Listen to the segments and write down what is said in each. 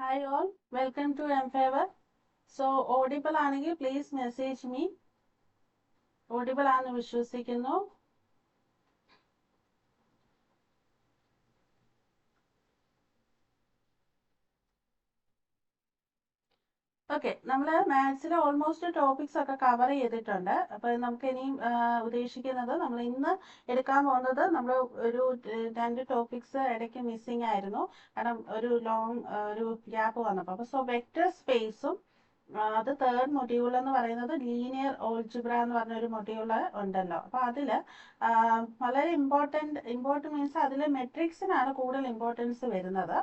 Hi all, welcome to Mfavor. So audible ആണെങ്കിൽ please message me. Audible ആണെന്ന് വിശ്വസിക്കുന്നു. Okay, നമ്മൾ മാത്സിൽ ഓൾമോസ്റ്റ് ടോപ്പിക്സ് ഒക്കെ കവർ ചെയ്തിട്ടുണ്ട്. അപ്പോൾ നമുക്ക് ഇനിയും ഉദ്ദേശിക്കുന്നത് നമ്മൾ ഇന്ന് എടുക്കാൻ പോകുന്നത് നമ്മൾ ഒരു രണ്ട് ടോപ്പിക്സ് ഇടയ്ക്ക് മിസ്സിംഗ് ആയിരുന്നു. കാരണം ഒരു ലോങ് ഒരു ഗ്യാപ്പ് വന്നപ്പോൾ. അപ്പോൾ സോ വെക്റ്റർ സ്പേസും അത് തേർഡ് മൊഡ്യൂൾ എന്ന് പറയുന്നത് ലീനിയർ ഓൾജിബ്ര എന്ന് പറഞ്ഞൊരു മൊഡ്യൂൾ ഉണ്ടല്ലോ. അപ്പോൾ അതിൽ വളരെ ഇമ്പോർട്ടൻറ്റ് മീൻസ് അതിൽ മെട്രിക്സിനാണ് കൂടുതൽ ഇമ്പോർട്ടൻസ് വരുന്നത്.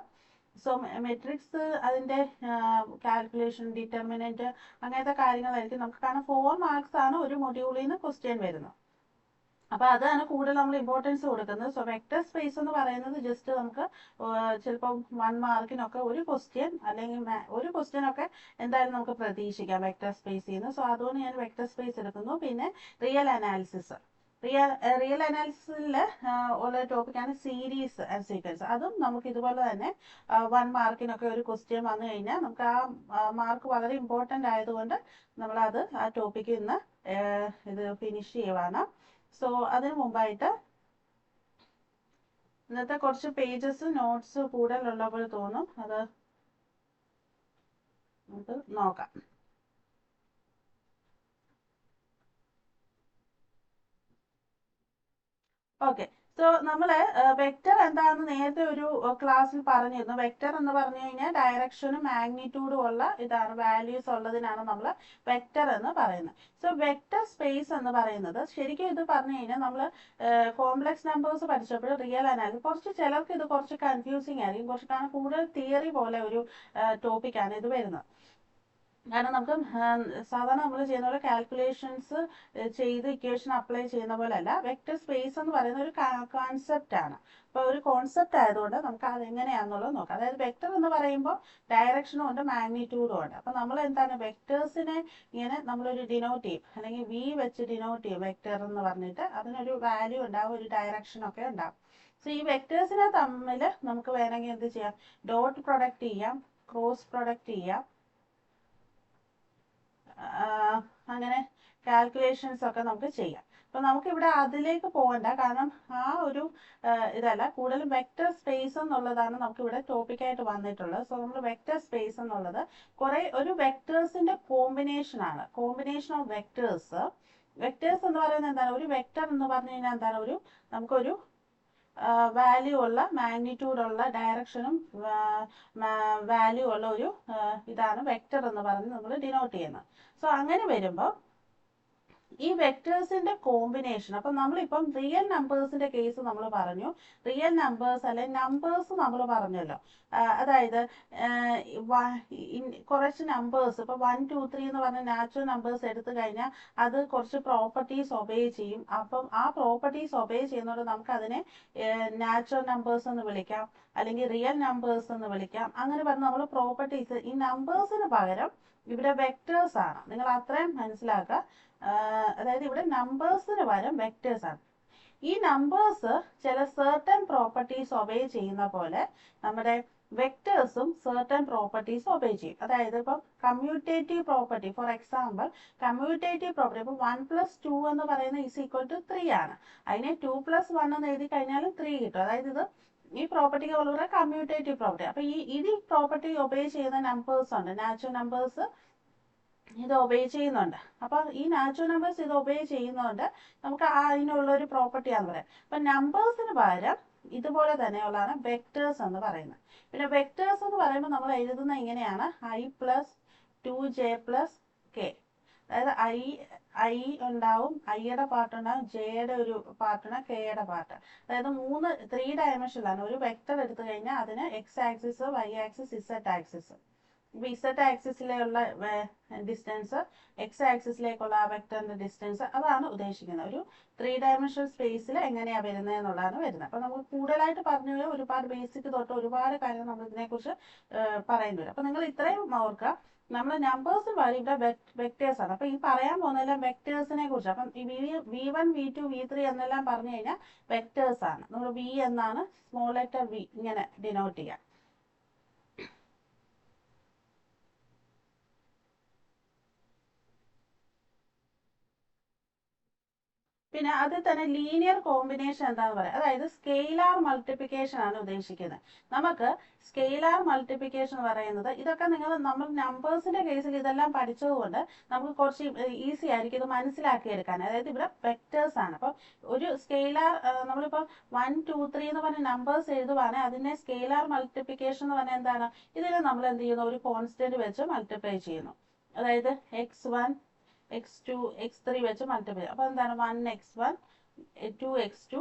സോ മെട്രിക്സ് അതിൻ്റെ കാൽക്കുലേഷൻ ഡിറ്റർമിനൻറ്റ് അങ്ങനത്തെ കാര്യങ്ങളായിരിക്കും നമുക്ക്. കാരണം 4 മാർക്സ് ആണ് ഒരു മൊഡ്യൂളിൽ നിന്ന് ക്വസ്റ്റ്യൻ വരുന്നത്. അപ്പോൾ അതാണ് കൂടുതൽ നമ്മൾ ഇമ്പോർട്ടൻസ് കൊടുക്കുന്നത്. സോ വെക്റ്റർ സ്പേസ് എന്ന് പറയുന്നത് ജസ്റ്റ് നമുക്ക് ചിലപ്പോൾ 1 മാർക്കിനൊക്കെ ഒരു ക്വസ്റ്റ്യൻ അല്ലെങ്കിൽ ഒരു ക്വസ്റ്റ്യൻ ഒക്കെ എന്തായാലും നമുക്ക് പ്രതീക്ഷിക്കാം വെക്റ്റർ സ്പേസിൽ നിന്ന്. സോ അതുകൊണ്ട് ഞാൻ വെക്റ്റർ സ്പേസ് എടുക്കുന്നു. പിന്നെ റിയൽ അനാലിസിസ് റിയൽ അനാലിസിസിൽ ഉള്ള ടോപ്പിക്കാണ് സീരീസ് ആൻഡ് സീക്വൻസ്. അതും നമുക്ക് ഇതുപോലെ തന്നെ 1 മാർക്കിനൊക്കെ ഒരു ക്വസ്റ്റ്യൻ വന്നു കഴിഞ്ഞാൽ നമുക്ക് ആ മാർക്ക് വളരെ ഇമ്പോർട്ടൻ്റ് ആയതുകൊണ്ട് നമ്മളത് ആ ടോപ്പിക്ക് ഇന്ന് ഇത് ഫിനിഷ് ചെയ്യുവാണ്. സോ അതിന് മുമ്പായിട്ട് ഇന്നത്തെ കുറച്ച് പേജസ് നോട്ട്സ് കൂടുതലുള്ള പോലെ തോന്നും, അത് നമുക്ക് നോക്കാം. ഓക്കെ, സോ നമ്മൾ വെക്റ്റർ എന്താണെന്ന് നേരത്തെ ഒരു ക്ലാസ്സിൽ പറഞ്ഞിരുന്നു. വെക്റ്റർ എന്ന് പറഞ്ഞു കഴിഞ്ഞാൽ ഡയറക്ഷനും മാഗ്നിറ്റ്യൂഡും ഉള്ള ഇതാണ്, വാല്യൂസ് ഉള്ളതിനാണ് നമ്മൾ വെക്റ്റർ എന്ന് പറയുന്നത്. സോ വെക്റ്റർ സ്പേസ് എന്ന് പറയുന്നത് ശരിക്കും ഇത് പറഞ്ഞു കഴിഞ്ഞാൽ നമ്മൾ കോംപ്ലക്സ് നമ്പേഴ്സ് പഠിച്ചപ്പോൾ റിയൽ അനാലിസിസ് കുറച്ച് ചിലർക്ക് ഇത് കുറച്ച് കൺഫ്യൂസിങ് ആയിരിക്കും. കുറച്ച് കാരണം കൂടുതൽ തിയറി പോലെ ഒരു ടോപ്പിക്കാണ് ഇത് വരുന്നത്. കാരണം നമുക്ക് സാധാരണ നമ്മൾ ചെയ്യുന്ന പോലെ കാൽക്കുലേഷൻസ് ചെയ്ത് ഇക്വേഷൻ അപ്ലൈ ചെയ്യുന്ന പോലെ അല്ല. വെക്റ്റർ സ്പേസ് എന്ന് പറയുന്ന ഒരു കോൺസെപ്റ്റ് ആണ്. അപ്പോൾ ഒരു കോൺസെപ്റ്റ് ആയതുകൊണ്ട് നമുക്ക് അതെങ്ങനെയാണെന്നുള്ളത് നോക്കാം. അതായത് വെക്റ്റർ എന്ന് പറയുമ്പോൾ ഡയറക്ഷനും ഉണ്ട് മാഗ്നിറ്റ്യൂഡും ഉണ്ട്. അപ്പോൾ നമ്മൾ എന്താണ് വെക്റ്റേഴ്സിനെ ഇങ്ങനെ നമ്മളൊരു ഡിനോട്ട് ചെയ്യും, അല്ലെങ്കിൽ വി വെച്ച് ഡിനോട്ട് ചെയ്യും വെക്റ്റർ എന്ന് പറഞ്ഞിട്ട്. അതിനൊരു വാല്യൂ ഉണ്ടാവും, ഒരു ഡയറക്ഷനൊക്കെ ഉണ്ടാവും. സോ ഈ വെക്റ്റേഴ്സിനെ തമ്മിൽ നമുക്ക് വേണമെങ്കിൽ എന്ത് ചെയ്യാം, ഡോട്ട് പ്രൊഡക്റ്റ് ചെയ്യാം, ക്രോസ് പ്രൊഡക്റ്റ് ചെയ്യാം, അങ്ങനെ കാൽക്കുലേഷൻസ് ഒക്കെ നമുക്ക് ചെയ്യാം. അപ്പോൾ നമുക്കിവിടെ അതിലേക്ക് പോകണ്ട, കാരണം ആ ഒരു ഇതല്ല, കൂടുതലും വെക്റ്റർ സ്പേസ് എന്നുള്ളതാണ് നമുക്കിവിടെ ടോപ്പിക്കായിട്ട് വന്നിട്ടുള്ളത്. സോ നമ്മൾ വെക്റ്റർ സ്പേസ് എന്നുള്ളത് ഒരു വെക്റ്റേഴ്സിന്റെ കോമ്പിനേഷൻ ഓഫ് വെക്റ്റേഴ്സ്. വെക്റ്റേഴ്സ് എന്ന് പറയുന്നത് എന്താണ്, ഒരു വെക്റ്റർ എന്ന് പറഞ്ഞു കഴിഞ്ഞാൽ എന്താണ്, നമുക്കൊരു വാല്യൂ ഉള്ള മാഗ്നിറ്റ്യൂഡ് ഉള്ള ഡയറക്ഷനും വാല്യൂ ഉള്ള ഒരു ഇതാണ് വെക്റ്റർ എന്ന് പറഞ്ഞ് നമ്മൾ ഡിനോട്ട് ചെയ്യുന്നത്. സോ അങ്ങനെ വരുമ്പോൾ ഈ വെക്റ്റേഴ്സിന്റെ കോമ്പിനേഷൻ, അപ്പം നമ്മളിപ്പം റിയൽ നമ്പേഴ്സിന്റെ കേസ് നമ്മൾ പറഞ്ഞു. റിയൽ നമ്പേഴ്സ് അല്ലെ നമ്പേഴ്സ് നമ്മൾ പറഞ്ഞല്ലോ. അതായത് കുറച്ച് നമ്പേഴ്സ് ഇപ്പൊ 1 2 3 എന്ന് പറഞ്ഞ നാച്ചുറൽ നമ്പേഴ്സ് എടുത്തു കഴിഞ്ഞാൽ അത് കുറച്ച് പ്രോപ്പർട്ടീസ് ഒബേ ചെയ്യും. അപ്പം ആ പ്രോപ്പർട്ടീസ് ഒബേ ചെയ്യുന്നതുകൊണ്ട് നമുക്ക് അതിനെ നാച്ചുറൽ നമ്പേഴ്സ് എന്ന് വിളിക്കാം, അല്ലെങ്കിൽ റിയൽ നമ്പേഴ്സ് എന്ന് വിളിക്കാം. അങ്ങനെ പറഞ്ഞ് നമ്മൾ പ്രോപ്പർട്ടീസ്, ഈ നമ്പേഴ്സിന് പകരം ഇവിടെ വെക്റ്റേഴ്സ് ആണ്. നിങ്ങൾ അത്രയും മനസ്സിലാക്കുക. അതായത് ഇവിടെ നമ്പേഴ്സിന് പകരം വെക്റ്റേഴ്സ് ആണ്. ഈ നമ്പേഴ്സ് ചില സർട്ടൻ പ്രോപ്പർട്ടീസ് ഒബേ ചെയ്യുന്ന പോലെ നമ്മുടെ വെക്റ്റേഴ്സും സർട്ടൻ പ്രോപ്പർട്ടീസ് ഒബേ ചെയ്യും. അതായത് ഇപ്പം commutative property, for example commutative property ഇപ്പം 1+2 എന്ന് പറയുന്നത് =3 ആണ്. അതിനെ 2+1 എന്ന് എഴുതി കഴിഞ്ഞാൽ 3 കിട്ടും. അതായത് ഇത് ഈ പ്രോപ്പർട്ടിക്ക് വളരെ കമ്മ്യൂട്ടേറ്റീവ് പ്രോപ്പർട്ടി. അപ്പൊ ഈ പ്രോപ്പർട്ടി ഒബേ ചെയ്യുന്ന നമ്പേഴ്സ് ഉണ്ട്, നാച്ചുറൽ നമ്പേഴ്സ് ഇത് ഒബേ ചെയ്യുന്നുണ്ട്. അപ്പൊ ഈ നാച്ചുറൽ നമ്പേഴ്സ് ഇത് ഒബേ ചെയ്യുന്നതുകൊണ്ട് നമുക്ക് അതിനുള്ള ഒരു പ്രോപ്പർട്ടിയാന്ന് പറയാം. അപ്പൊ നമ്പേഴ്സിന് പകരം ഇതുപോലെ തന്നെയുള്ളതാണ് വെക്റ്റേഴ്സ് എന്ന് പറയുന്നത്. പിന്നെ വെക്റ്റേഴ്സ് എന്ന് പറയുമ്പോൾ നമ്മൾ എഴുതുന്ന ഇങ്ങനെയാണ്, i+2j+k. അതായത് ഐ ഉണ്ടാവും, ഐയുടെ പാർട്ട് ഉണ്ടാവും, ജെയുടെ ഒരു പാർട്ടുണ്ട്, കെയുടെ പാർട്ട്. അതായത് 3 ഡയമെൻഷനിലാണ് ഒരു വെക്റ്റർ എടുത്തു കഴിഞ്ഞാൽ അതിന് X axis, Y axis, Z axis. ഇപ്പൊ ഇസഡ് ആക്സിസിലുള്ള ഡിസ്റ്റൻസ്, എക്സ് ആക്സിസിലേക്കുള്ള ആ വെക്ടറിന്റെ ഡിസ്റ്റൻസ്, അതാണ് ഉദ്ദേശിക്കുന്നത്. ഒരു 3 ഡയമെൻഷണൽ സ്പേസിൽ എങ്ങനെയാ വരുന്നത് എന്നുള്ളതാണ് വരുന്നത്. അപ്പൊ നമുക്ക് കൂടുതലായിട്ട് പറഞ്ഞു ഒരുപാട് ബേസിക് തൊട്ട് ഒരുപാട് കാര്യങ്ങൾ നമ്മൾ ഇതിനെക്കുറിച്ച് പറയേണ്ടി വരും. അപ്പൊ നിങ്ങൾ ഇത്രയും ഓർക്കുക, നമ്മൾ നമ്പേഴ്സ് വഴി ഇവിടെ വെക്ടേഴ്സ് ആണ്. അപ്പൊ ഈ പറയാൻ പോകുന്നതെല്ലാം വെക്ടേഴ്സിനെ കുറിച്ച്. അപ്പം ഈ v1 v2 v3 എന്നെല്ലാം പറഞ്ഞു കഴിഞ്ഞാൽ വെക്ടേഴ്സ് ആണ്. നമ്മൾ v എന്നാണ് സ്മോൾ ലെറ്റർ v ഇങ്ങനെ ഡിനോട്ട് ചെയ്യാം. പിന്നെ അതിൽ തന്നെ ലീനിയർ കോമ്പിനേഷൻ എന്താണെന്ന് പറയാം. അതായത് സ്കെയിലാർ മൾട്ടിപ്ലിക്കേഷൻ ആണ് ഉദ്ദേശിക്കുന്നത്. നമുക്ക് സ്കെയിലാർ മൾട്ടിപ്ലിക്കേഷൻ എന്ന് പറയുന്നത് ഇതൊക്കെ നമ്മൾ നമ്പേഴ്സിന്റെ കേസിൽ ഇതെല്ലാം പഠിച്ചതുകൊണ്ട് നമുക്ക് കുറച്ച് ഈസി ആയിരിക്കും ഇത് മനസ്സിലാക്കിയെടുക്കാൻ. അതായത് ഇവിടെ വെക്ടേഴ്സ് ആണ്. അപ്പം ഒരു സ്കെയിലാർ നമ്മളിപ്പോൾ 1 2 3 എന്ന് പറഞ്ഞ നമ്പേഴ്സ് എഴുതുവാണെങ്കിൽ അതിനെ സ്കെയിലാർ മൾട്ടിപ്ലിക്കേഷൻ എന്ന് പറഞ്ഞാൽ എന്താണ്? ഇതിനെ നമ്മൾ എന്ത് ചെയ്യുന്നു? ഒരു കോൺസ്റ്റന്റ് വെച്ച് മൾട്ടിപ്ലൈ ചെയ്യുന്നു. അതായത് x1 x2 x3 വെച്ച് മൾട്ടിപ്ലൈ. അപ്പോൾ എന്താണ്? 1x1 2x2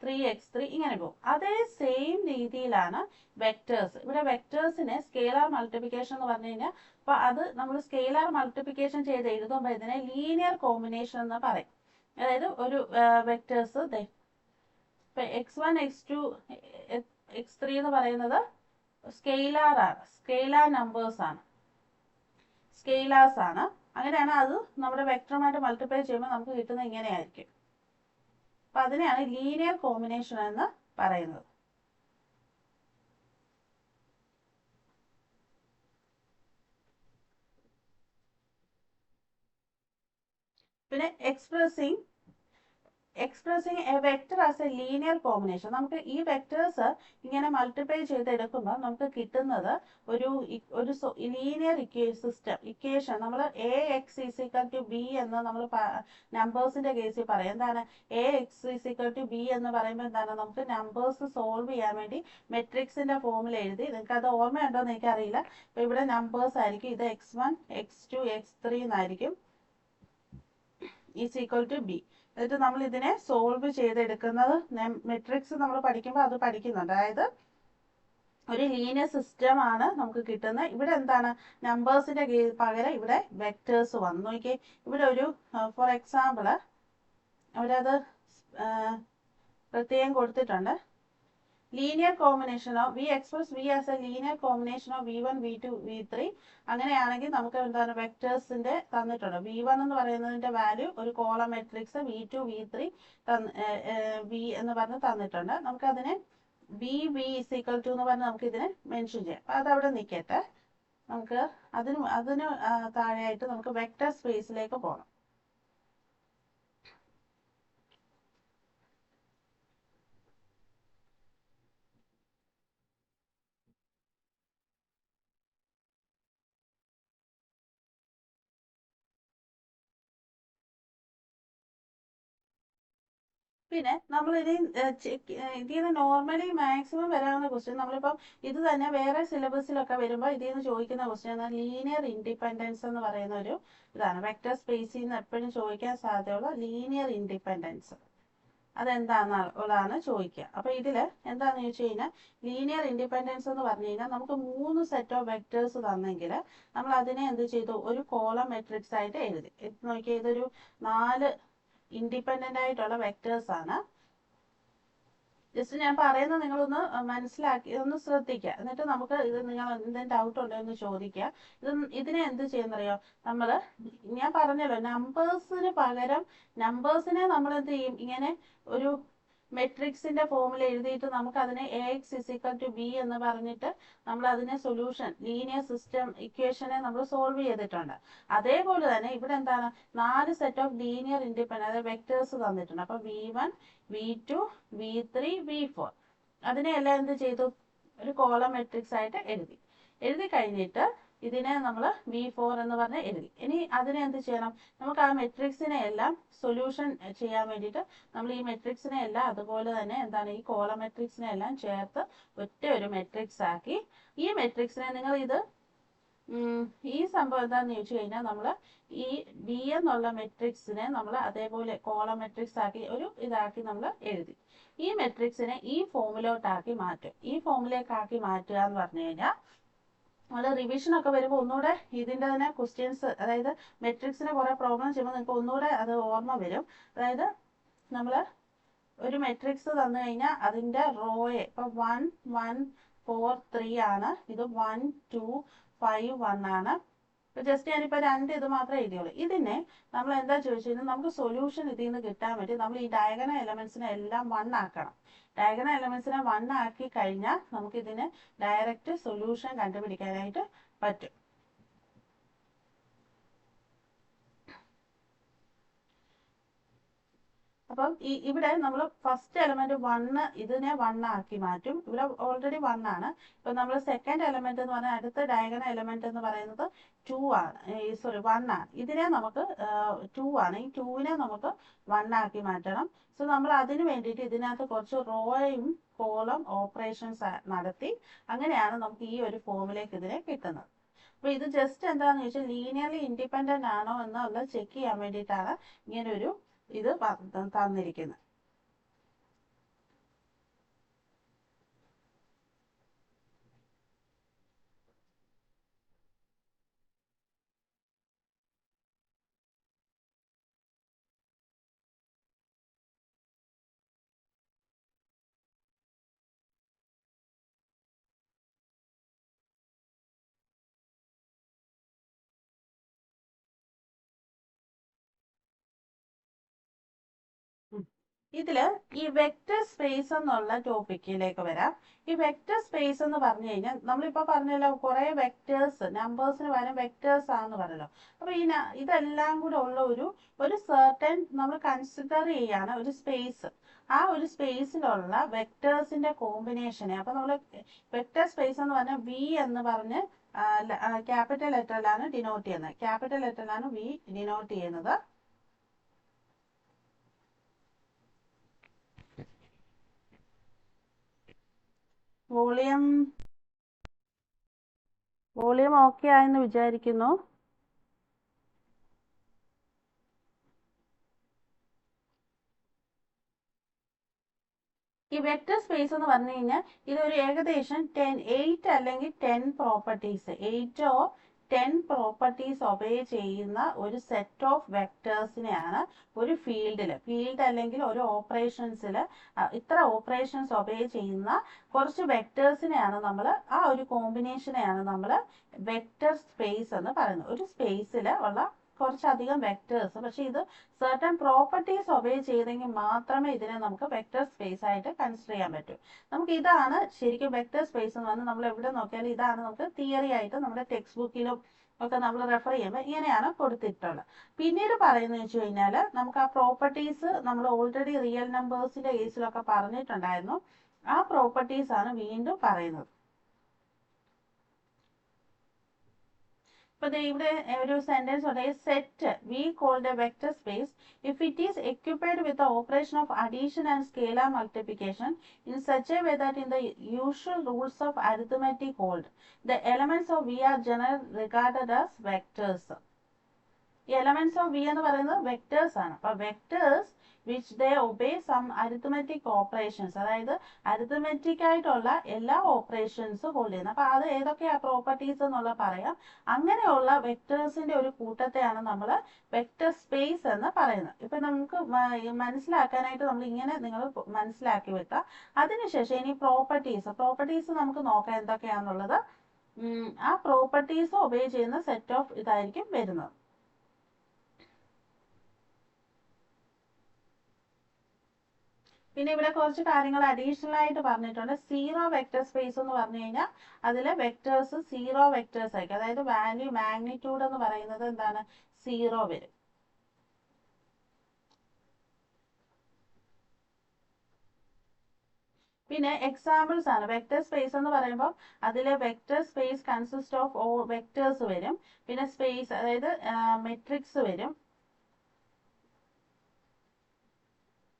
3x3 ഇങ്ങനെ പോകും. അതേ സെയിം രീതിയിലാണ് വെക്ടേഴ്സ്. ഇവിടെ വെക്ടേഴ്സിനെ സ്കെയിലാർ മൾട്ടിപ്ലിക്കേഷൻ എന്ന് പറഞ്ഞു കഴിഞ്ഞാൽ അപ്പോൾ അത് നമ്മൾ സ്കെയിലാർ മൾട്ടിപ്ലിക്കേഷൻ ചെയ്ത് എഴുതുമ്പോൾ ഇതിനെ ലീനിയർ കോമ്പിനേഷൻ എന്ന് പറയും. അതായത് ഒരു വെക്ടേഴ്സ് ഇപ്പം x1 x2 x3 എന്ന് പറയുന്നത് സ്കെയിലാർ ആണ്, സ്കെയിലാർ നമ്പേഴ്സ് ആണ്, സ്കെയിലാർസ് ആണ്. അങ്ങനെയാണ് അത് നമ്മുടെ വെക്ടറുമായിട്ട് മൾട്ടിപ്ലൈ ചെയ്യുമ്പോൾ നമുക്ക് കിട്ടുന്നത് ഇങ്ങനെയായിരിക്കും. അപ്പം അതിനെയാണ് ലീനിയർ കോമ്പിനേഷൻ എന്ന് പറയുന്നത്. പിന്നെ expressing A vector as a linear combination. നമുക്ക് ഈ വെക്ടേഴ്സ് ഇങ്ങനെ മൾട്ടിപ്ലൈ ചെയ്തെടുക്കുമ്പോൾ നമുക്ക് കിട്ടുന്നത് ഒരു ലീനിയർ ഇക്വേഷൻ. നമ്മൾ AX = B എന്ന് നമ്മൾ നമ്പേഴ്സിന്റെ കേസിൽ പറയും. എന്താണ് AX = B എന്ന് പറയുമ്പോൾ എന്താണ്? നമുക്ക് നമ്പേഴ്സ് സോൾവ് ചെയ്യാൻ വേണ്ടി മെട്രിക്സിന്റെ ഫോമിൽ എഴുതി. നിങ്ങൾക്ക് അത് ഓർമ്മയുണ്ടോ എന്ന് എനിക്കറിയില്ല. അപ്പൊ ഇവിടെ നമ്പേഴ്സ് ആയിരിക്കും. ഇത് x1 x2 x3 എന്നായിരിക്കും = B. എന്നിട്ട് നമ്മൾ ഇതിനെ സോൾവ് ചെയ്തെടുക്കുന്നത് മെട്രിക്സ് നമ്മൾ പഠിക്കുമ്പോൾ അത് പഠിക്കുന്നുണ്ട്. അതായത് ഒരു ലീനിയർ സിസ്റ്റം ആണ് നമുക്ക് കിട്ടുന്നത്. ഇവിടെ എന്താണ്? നമ്പേഴ്സിന്റെ പകരം ഇവിടെ വെക്ടേഴ്സ് വന്നു. നോക്കിയേ, ഇവിടെ ഒരു ഫോർ എക്സാമ്പിൾ അവരത് പ്രത്യേകം കൊടുത്തിട്ടുണ്ട്. Linear combination of V express V as a linear combination of v1 v2 v3. അങ്ങനെയാണെങ്കിൽ നമുക്ക് എന്താണ്? വെക്ടേഴ്സിന്റെ തന്നിട്ടുണ്ട്. v1 എന്ന് പറയുന്നതിന്റെ വാല്യൂ ഒരു column matrix, v2 v3 v എന്ന് പറഞ്ഞ് തന്നിട്ടുണ്ട്. നമുക്ക് അതിനെ v = എന്ന് പറഞ്ഞ് നമുക്ക് ഇതിനെ മെൻഷൻ ചെയ്യാം. അപ്പൊ അതവിടെ നിൽക്കട്ടെ. നമുക്ക് അതിന് താഴെയായിട്ട് നമുക്ക് വെക്ടർ സ്പേസിലേക്ക് പോകണം. പിന്നെ നമ്മൾ ഇതിന് നോർമലി മാക്സിമം വരാവുന്ന ക്വസ്റ്റ്യൻ നമ്മളിപ്പം ഇത് തന്നെ വേറെ സിലബസിലൊക്കെ വരുമ്പോൾ ഇതിൽ നിന്ന് ചോദിക്കുന്ന ക്വസ്റ്റ്യൻ ലീനിയർ ഇൻഡിപെൻഡൻസ് എന്ന് പറയുന്ന ഒരു ഇതാണ്. വെക്ടർ സ്പേസിൽ നിന്ന് എപ്പോഴും ചോദിക്കാൻ സാധ്യതയുള്ള ലീനിയർ ഇൻഡിപെൻഡൻസ് അതെന്താണെന്നുള്ളതാണ് ചോദിക്കുക. അപ്പൊ ഇതില് എന്താന്ന് ചോദിച്ചു കഴിഞ്ഞാൽ ലീനിയർ ഇൻഡിപെൻഡൻസ് എന്ന് പറഞ്ഞു കഴിഞ്ഞാൽ നമുക്ക് 3 സെറ്റ് ഓഫ് വെക്ടേഴ്സ് തന്നെങ്കിൽ നമ്മൾ അതിനെ എന്ത് ചെയ്തു? ഒരു കോളം മെട്രിക്സ് ആയിട്ട് എഴുതി. നോക്കിയാൽ ഇതൊരു 4 ഇൻഡിപെൻഡന്റ് ആയിട്ടുള്ള വെക്ടേഴ്സ് ആണ്. ജസ്റ്റ് ഞാൻ പറയുന്നത് നിങ്ങളൊന്ന് മനസ്സിലാക്കി ഒന്ന് ശ്രദ്ധിക്കുക. എന്നിട്ട് നമുക്ക് ഇത് നിങ്ങൾ എന്തെങ്കിലും ഡൗട്ട് ഉണ്ടോ എന്ന് ചോദിക്കുക. ഇതിനെ എന്ത് ചെയ്യുന്നറിയോ? ഞാൻ പറഞ്ഞല്ലോ, നമ്പേഴ്സിന് പകരം നമ്പേഴ്സിനെ നമ്മൾ എന്ത് ചെയ്യും? ഇങ്ങനെ ഒരു മെട്രിക്സിന്റെ ഫോമിൽ എഴുതിയിട്ട് നമുക്ക് അതിനെ AX = B എന്ന് പറഞ്ഞിട്ട് നമ്മൾ അതിനെ സൊല്യൂഷൻ ലീനിയർ സിസ്റ്റം ഇക്വേഷനെ നമ്മൾ സോൾവ് ചെയ്തിട്ടുണ്ട്. അതേപോലെ തന്നെ ഇവിടെ എന്താണ്? 4 സെറ്റ് ഓഫ് ലീനിയർ ഇൻഡിപെൻഡന്റ് അതായത് വെക്ടേഴ്സ് തന്നിട്ടുണ്ട്. അപ്പൊ v1 v2 v3 v4 അതിനെല്ലാം എന്ത് ചെയ്തു? ഒരു കോളം മെട്രിക്സ് ആയിട്ട് എഴുതി കഴിഞ്ഞിട്ട് ഇതിനെ നമ്മൾ v4 എന്ന് പറഞ്ഞ് എഴുതി. ഇനി അതിനെ എന്ത് ചെയ്യണം? നമുക്ക് ആ മെട്രിക്സിനെ എല്ലാം സൊല്യൂഷൻ ചെയ്യാൻ വേണ്ടിയിട്ട് നമ്മൾ ഈ മെട്രിക്സിനെ എല്ലാം അതുപോലെ തന്നെ എന്താണ് ഈ കോളം മെട്രിക്സിനെ എല്ലാം ചേർത്ത് ഒറ്റ ഒരു മെട്രിക്സ് ആക്കി ഈ മെട്രിക്സിനെ നിങ്ങൾ ഈ സംഭവം എന്താണെന്ന് ചോദിച്ചു കഴിഞ്ഞാൽ നമ്മൾ ഈ B എന്നുള്ള മെട്രിക്സിനെ നമ്മൾ അതേപോലെ കോളം മെട്രിക്സ് ആക്കി ഒരു ഇതാക്കി നമ്മൾ എഴുതി. ഈ മെട്രിക്സിനെ ഈ ഫോമിലോട്ടാക്കി മാറ്റും. ഈ ഫോമിലേക്കാക്കി മാറ്റുക എന്ന് പറഞ്ഞു കഴിഞ്ഞാൽ നമ്മൾ റിവിഷൻ ഒക്കെ വരുമ്പോൾ ഒന്നുകൂടെ ഇതിൻ്റെ തന്നെ ക്വസ്റ്റ്യൻസ് അതായത് മെട്രിക്സിനെ കുറെ പ്രോബ്ലം ചെയ്യുമ്പോൾ നിങ്ങൾക്ക് ഒന്നുകൂടെ അത് ഓർമ്മ വരും. അതായത് നമ്മൾ ഒരു മെട്രിക്സ് തന്നു കഴിഞ്ഞാൽ അതിൻ്റെ റോയെ ഇപ്പം 1 1 4 3 ആണ്. ഇത് 1 2 5 1 ആണ്. ജസ്റ്റ് ഞാനിപ്പോൾ 2 ഇത് മാത്രമേ എഴുതിയുള്ളൂ. ഇതിനെ നമ്മൾ എന്താ ചോദിച്ചു കഴിഞ്ഞാൽ നമുക്ക് സൊല്യൂഷൻ ഇതിൽ നിന്ന് കിട്ടാൻ വേണ്ടി നമ്മൾ ഈ ഡയഗണൽ എലമെന്റ്സിനെ എല്ലാം 1 ആക്കണം. ഡയഗണൽ എലമെന്റ്സിനെ 1 ആക്കി കഴിഞ്ഞാൽ നമുക്ക് ഇതിന് ഡയറക്റ്റ് സൊല്യൂഷൻ കണ്ടുപിടിക്കാനായിട്ട് പറ്റും. അപ്പം ഇവിടെ നമ്മൾ ഫസ്റ്റ് എലമെന്റ് 1 ഇതിനെ 1 ആക്കി മാറ്റും. ഇവിടെ ഓൾറെഡി 1 ആണ്. ഇപ്പൊ നമ്മൾ സെക്കൻഡ് എലമെന്റ് എന്ന് പറഞ്ഞാൽ അടുത്ത ഡയഗണൽ എലമെന്റ് എന്ന് പറയുന്നത് 2 ആണ്, സോറി 1 ആണ്. ഇതിനെ നമുക്ക് 2 ആണ്, ഈ 2നെ നമുക്ക് 1 ആക്കി മാറ്റണം. സോ നമ്മൾ അതിന് വേണ്ടിയിട്ട് ഇതിനകത്ത് കുറച്ച് റോയും കോളം ഓപ്പറേഷൻസ് നടത്തി അങ്ങനെയാണ് നമുക്ക് ഈ ഒരു ഫോമിലേക്ക് ഇതിനെ കിട്ടുന്നത്. അപ്പൊ ഇത് ജസ്റ്റ് എന്താന്ന് ചോദിച്ചാൽ ലീനിയർലി ഇൻഡിപെൻഡന്റ് ആണോ എന്നുള്ളത് ചെക്ക് ചെയ്യാൻ വേണ്ടിയിട്ടാണ് ഇങ്ങനെ ഒരു ഇത് തന്നിരിക്കുന്നത്. ഇതില് ഈ വെക്റ്റർ സ്പേസ് എന്നുള്ള ടോപ്പിക്കിലേക്ക് വരാം. ഈ വെക്റ്റർ സ്പേസ് എന്ന് പറഞ്ഞു കഴിഞ്ഞാൽ നമ്മളിപ്പോ പറഞ്ഞല്ലോ കുറെ വെക്റ്റേഴ്സ് നമ്പേഴ്സിന് പകരം വെക്റ്റേഴ്സ് ആണെന്ന് പറഞ്ഞല്ലോ. അപ്പൊ ഇതെല്ലാം കൂടെ ഉള്ള ഒരു സർട്ടൻ നമ്മൾ കൺസിഡർ ചെയ്യാണ് ഒരു സ്പേസ്. ആ ഒരു സ്പേസിലുള്ള വെക്റ്റേഴ്സിന്റെ കോമ്പിനേഷനെ അപ്പൊ നമ്മൾ വെക്റ്റർ സ്പേസ് എന്ന് പറഞ്ഞാൽ വി എന്ന് പറഞ്ഞ് ക്യാപിറ്റൽ ലെറ്ററിലാണ് ഡിനോട്ട് ചെയ്യുന്നത്. ക്യാപിറ്റൽ ലെറ്ററിലാണ് വി ഡിനോട്ട് ചെയ്യുന്നത്. വോളിയം ഓക്കെ ആയെന്ന് വിചാരിക്കുന്നു. ഈ വെക്റ്റർ സ്പേസ് എന്ന് പറഞ്ഞു കഴിഞ്ഞാൽ ഇതൊരു ഏകദേശം 8 അല്ലെങ്കിൽ 10 പ്രോപ്പർട്ടീസ് 8 ഓ 10 പ്രോപ്പർട്ടീസ് ഒബേ ചെയ്യുന്ന ഒരു സെറ്റ് ഓഫ് വെക്ടേഴ്സിനെയാണ് ഒരു ഫീൽഡ് അല്ലെങ്കിൽ ഒരു ഓപ്പറേഷൻസിൽ ഇത്ര ഓപ്പറേഷൻസ് ഒബേ ചെയ്യുന്ന കുറച്ച് വെക്ടേഴ്സിനെയാണ് നമ്മൾ ആ ഒരു കോമ്പിനേഷനെയാണ് നമ്മൾ വെക്റ്റർ സ്പേസ് എന്ന് പറയുന്നത്. ഒരു സ്പേസിൽ ഉള്ള കുറച്ചധികം വെക്ടേഴ്സ്, പക്ഷെ ഇത് സർട്ടൻ പ്രോപ്പർട്ടീസ് ഒബേ ചെയ്തെങ്കിൽ മാത്രമേ ഇതിനെ നമുക്ക് വെക്റ്റർ സ്പേസ് ആയിട്ട് കൺസിഡർ ചെയ്യാൻ പറ്റൂ. നമുക്ക് ഇതാണ് ശരിക്കും വെക്റ്റർ സ്പേസ് എന്ന് പറഞ്ഞാൽ നമ്മൾ എവിടെ നോക്കിയാലും ഇതാണ് നമുക്ക് തിയറി ആയിട്ട് നമ്മുടെ ടെക്സ്റ്റ് ബുക്കിലും ഒക്കെ നമ്മൾ റെഫർ ചെയ്യുമ്പോൾ ഇങ്ങനെയാണ് കൊടുത്തിട്ടുള്ളത്. പിന്നീട് പറയുന്നത് വെച്ച് കഴിഞ്ഞാൽ നമുക്ക് ആ പ്രോപ്പർട്ടീസ് നമ്മൾ ഓൾറെഡി റിയൽ നമ്പേഴ്സിന്റെ കേസിലൊക്കെ പറഞ്ഞിട്ടുണ്ടായിരുന്നു. ആ പ്രോപ്പർട്ടീസ് ആണ് വീണ്ടും പറയുന്നത്. ഇവിടെ ഒരു സെന്റൻസ് ഉണ്ട്, set V called a vector space if it is equipped with the operation of addition and scalar multiplication in such a way that in the usual rules of arithmetic hold, the elements of V are generally regarded as vectors. ഈ elements of V എന്ന് പറയുന്നത് vectors ആണ്. അപ്പൊ vectors which they obey some arithmetic operations, അതായത് arithmetic ആയിട്ടുള്ള എല്ലാ ഓപ്പറേഷൻസും hold ചെയ്യുന്നത്. അപ്പൊ അത് ഏതൊക്കെയാ പ്രോപ്പർട്ടീസ് എന്നുള്ള പറയാം. അങ്ങനെയുള്ള വെക്ടേഴ്സിന്റെ ഒരു കൂട്ടത്തെയാണ് നമ്മൾ വെക്ടർ സ്പേസ് എന്ന് പറയുന്നത്. ഇപ്പൊ നമുക്ക് മനസ്സിലാക്കാനായിട്ട് നമ്മൾ ഇങ്ങനെ നിങ്ങൾ മനസ്സിലാക്കി വെക്കുക. അതിനുശേഷം ഇനി പ്രോപ്പർട്ടീസ് നമുക്ക് നോക്കാം എന്തൊക്കെയാന്നുള്ളത്. ആ പ്രോപ്പർട്ടീസ് ഒബേ ചെയ്യുന്ന സെറ്റ് ഓഫ് ഇതായിരിക്കും വരുന്നത്. പിന്നെ ഇവിടെ കുറച്ച് കാര്യങ്ങൾ അഡീഷണൽ ആയിട്ട് പറഞ്ഞിട്ടുണ്ട്. സീറോ വെക്റ്റർ സ്പേസ് എന്ന് പറഞ്ഞു കഴിഞ്ഞാൽ അതിലെ വെക്ടേഴ്സ് സീറോ വെക്ടേഴ്സ് ആയിരിക്കും. അതായത് വാല്യൂ മാഗ്നിറ്റ്യൂഡ് എന്ന് പറയുന്നത് എന്താണ്, 0 വരും. പിന്നെ എക്സാമ്പിൾസ് ആണ്. വെക്റ്റർ സ്പേസ് എന്ന് പറയുമ്പോൾ അതിലെ vector space consist of vectors വരും. പിന്നെ സ്പേസ് അതായത് മെട്രിക്സ് വരും.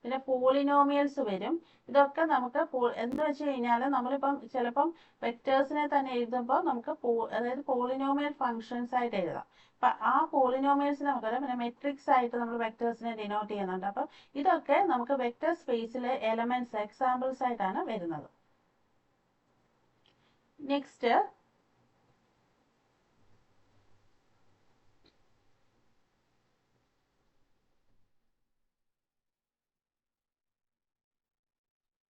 പിന്നെ പോളിനോമിയൽസ് വരും. ഇതൊക്കെ നമുക്ക് എന്ന് വെച്ച് കഴിഞ്ഞാൽ നമ്മളിപ്പം ചിലപ്പം വെക്ടേഴ്സിനെ തന്നെ എഴുതുമ്പോൾ നമുക്ക് അതായത് പോളിനോമിയൽ ഫങ്ഷൻസ് ആയിട്ട് എഴുതാം. അപ്പൊ ആ പോളിനോമിയൽസിനെ നമുക്ക് പിന്നെ മെട്രിക്സ് ആയിട്ട് നമ്മൾ വെക്ടേഴ്സിനെ ഡിനോട്ട് ചെയ്യുന്നുണ്ട്. അപ്പൊ ഇതൊക്കെ നമുക്ക് വെക്ടർ സ്പേസിലെ എലമെന്റ്സ് എക്സാമ്പിൾസ് ആയിട്ടാണ് വരുന്നത്. Next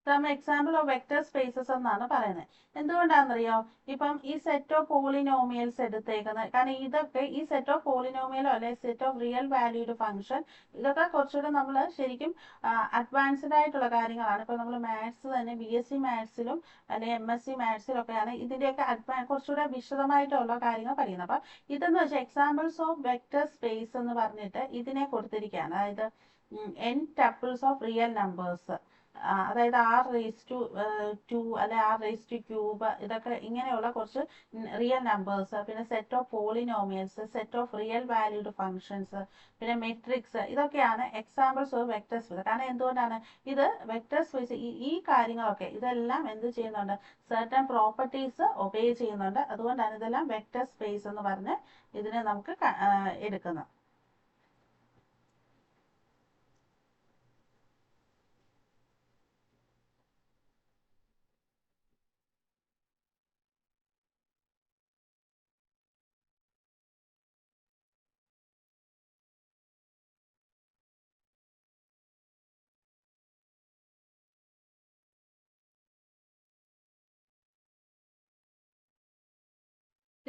some example of vector spaces എന്നാണ് പറയുന്നത്. എന്തുകൊണ്ടാണെന്നറിയോ? ഇപ്പം ഈ സെറ്റ് ഓഫ് പോളിനോമിയൽസ് എടുത്തേക്കുന്നത്, കാരണം ഇതൊക്കെ ഈ സെറ്റ് ഓഫ് പോളിനോമിയലോ അല്ലെ set of real valued function ഇതൊക്കെ കുറച്ചുകൂടെ നമ്മൾ ശരിക്കും അഡ്വാൻസ്ഡ് ആയിട്ടുള്ള കാര്യങ്ങളാണ്. ഇപ്പൊ നമ്മൾ മാത്സ് തന്നെ BSc മാത്സിലും അല്ലെങ്കിൽ MSc മാത്സിലും ഒക്കെയാണ് ഇതിന്റെയൊക്കെ കുറച്ചുകൂടെ വിശദമായിട്ടുള്ള കാര്യങ്ങൾ പഠിക്കുന്നത്. അപ്പൊ ഇതെന്ന് വെച്ചാൽ എക്സാമ്പിൾസ് ഓഫ് വെക്ടർ സ്പേസ് എന്ന് പറഞ്ഞിട്ട് ഇതിനെ കൊടുത്തിരിക്കുകയാണ്. അതായത് n tuples of real numbers, അതായത് ആർ റേസ് ടു 2 അല്ലെ ആർ റേസ് ടു ക്യൂബ്, ഇതൊക്കെ ഇങ്ങനെയുള്ള കുറച്ച് റിയൽ നമ്പേഴ്സ്, പിന്നെ set of polynomials, set of real valued functions, പിന്നെ മെട്രിക്സ്, ഇതൊക്കെയാണ് എക്സാമ്പിൾസ് ഓഫ് വെക്ടർ സ്പേസ്. കാരണം എന്തുകൊണ്ടാണ് ഇത് വെക്ടർ സ്പേസ്, ഈ കാര്യങ്ങളൊക്കെ ഇതെല്ലാം എന്ത് ചെയ്യുന്നുണ്ട്, സർട്ടൻ പ്രോപ്പർട്ടീസ് ഒബേ ചെയ്യുന്നുണ്ട്. അതുകൊണ്ടാണ് ഇതെല്ലാം വെക്ടർ സ്പേസ് എന്ന് പറഞ്ഞ് ഇതിനെ നമുക്ക് എടുക്കുന്നത്.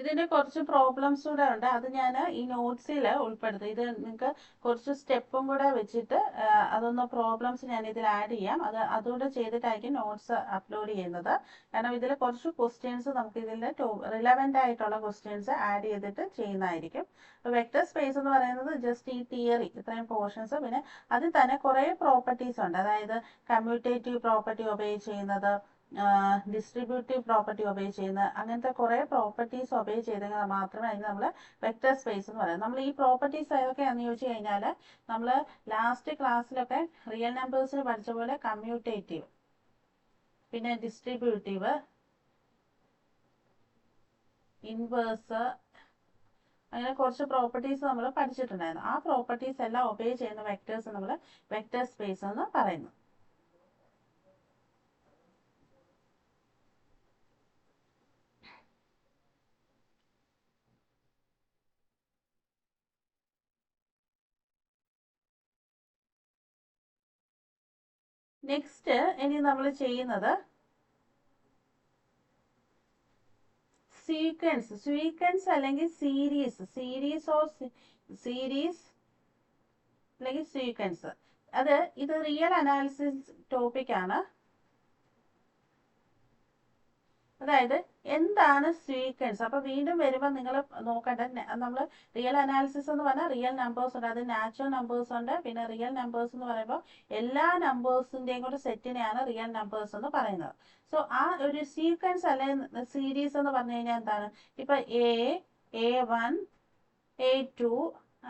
ഇതിന്റെ കുറച്ച് പ്രോബ്ലംസ് കൂടെ ഉണ്ട്, അത് ഞാൻ ഈ നോട്ട്സിൽ ഉൾപ്പെടുത്തും. ഇത് നിങ്ങൾക്ക് കുറച്ച് സ്റ്റെപ്പും കൂടെ വെച്ചിട്ട് അതൊന്ന് പ്രോബ്ലംസ് ഞാൻ ഇതിൽ ആഡ് ചെയ്യാം. അതുകൂടെ ചെയ്തിട്ടായിരിക്കും നോട്ട്സ് അപ്ലോഡ് ചെയ്യുന്നത്. കാരണം ഇതിൽ കുറച്ച് ക്വസ്റ്റ്യൻസ് നമുക്ക് ഇതിൽ റിലവൻ്റ് ആയിട്ടുള്ള ക്വസ്റ്റ്യൻസ് ആഡ് ചെയ്തിട്ട് ചെയ്യുന്നതായിരിക്കും. വെക്ടർ സ്പേസ് എന്ന് പറയുന്നത് ജസ്റ്റ് ഈ തിയറി ഇത്രയും പോർഷൻസ്, പിന്നെ അതിൽ തന്നെ കുറേ പ്രോപ്പർട്ടീസ് ഉണ്ട്. അതായത് കമ്മ്യൂട്ടേറ്റീവ് പ്രോപ്പർട്ടി ഒബേ ചെയ്യുന്നത്, ഡിസ്ട്രിബ്യൂട്ടീവ് പ്രോപ്പർട്ടി ഒബേ ചെയ്യുന്ന, അങ്ങനത്തെ കുറേ പ്രോപ്പർട്ടീസ് ഒബേ ചെയ്തെങ്കിൽ മാത്രമേ അതിന് നമ്മൾ വെക്ടർ സ്പേസ് എന്ന് പറയുന്നത്. നമ്മൾ ഈ പ്രോപ്പർട്ടീസ് ഏതൊക്കെയാണെന്ന് ചോദിച്ചു കഴിഞ്ഞാൽ, നമ്മൾ ലാസ്റ്റ് ക്ലാസ്സിലൊക്കെ റിയൽ നമ്പേഴ്സിന് പഠിച്ച പോലെ കമ്മ്യൂട്ടേറ്റീവ്, പിന്നെ ഡിസ്ട്രിബ്യൂട്ടീവ്, ഇൻവേഴ്സ്, അങ്ങനെ കുറച്ച് പ്രോപ്പർട്ടീസ് നമ്മൾ പഠിച്ചിട്ടുണ്ടായിരുന്നു. ആ പ്രോപ്പർട്ടീസ് എല്ലാം ഒബേ ചെയ്യുന്ന വെക്ടേഴ്സ് നമ്മൾ വെക്ടർ സ്പേസ് എന്ന് പറയുന്നു. നെക്സ്റ്റ് ഇനി നമ്മൾ ചെയ്യുന്നത് സീക്വൻസ് അല്ലെങ്കിൽ സീരീസ് അല്ലെങ്കിൽ സീക്വൻസ്. ഇത് റിയൽ അനാലിസിസ് ടോപ്പിക് ആണ്. അതായത് എന്താണ് സീക്വൻസ്? അപ്പൊ വീണ്ടും വരുമ്പോൾ നിങ്ങൾ നോക്കണ്ട, നമ്മൾ റിയൽ അനാലിസിസ് എന്ന് പറഞ്ഞാൽ റിയൽ നമ്പേഴ്സ് ഉണ്ട്, അത് നാച്ചുറൽ നമ്പേഴ്സ് ഉണ്ട്, പിന്നെ റിയൽ നമ്പേഴ്സ് എന്ന് പറയുമ്പോൾ എല്ലാ നമ്പേഴ്സിന്റെയും കൂടെ സെറ്റിനെയാണ് റിയൽ നമ്പേഴ്സ് എന്ന് പറയുന്നത്. സോ ആ ഒരു സീക്വൻസ് അല്ലെങ്കിൽ സീരീസ് എന്ന് പറഞ്ഞു കഴിഞ്ഞാൽ എന്താണ്, ഇപ്പൊ A1 A2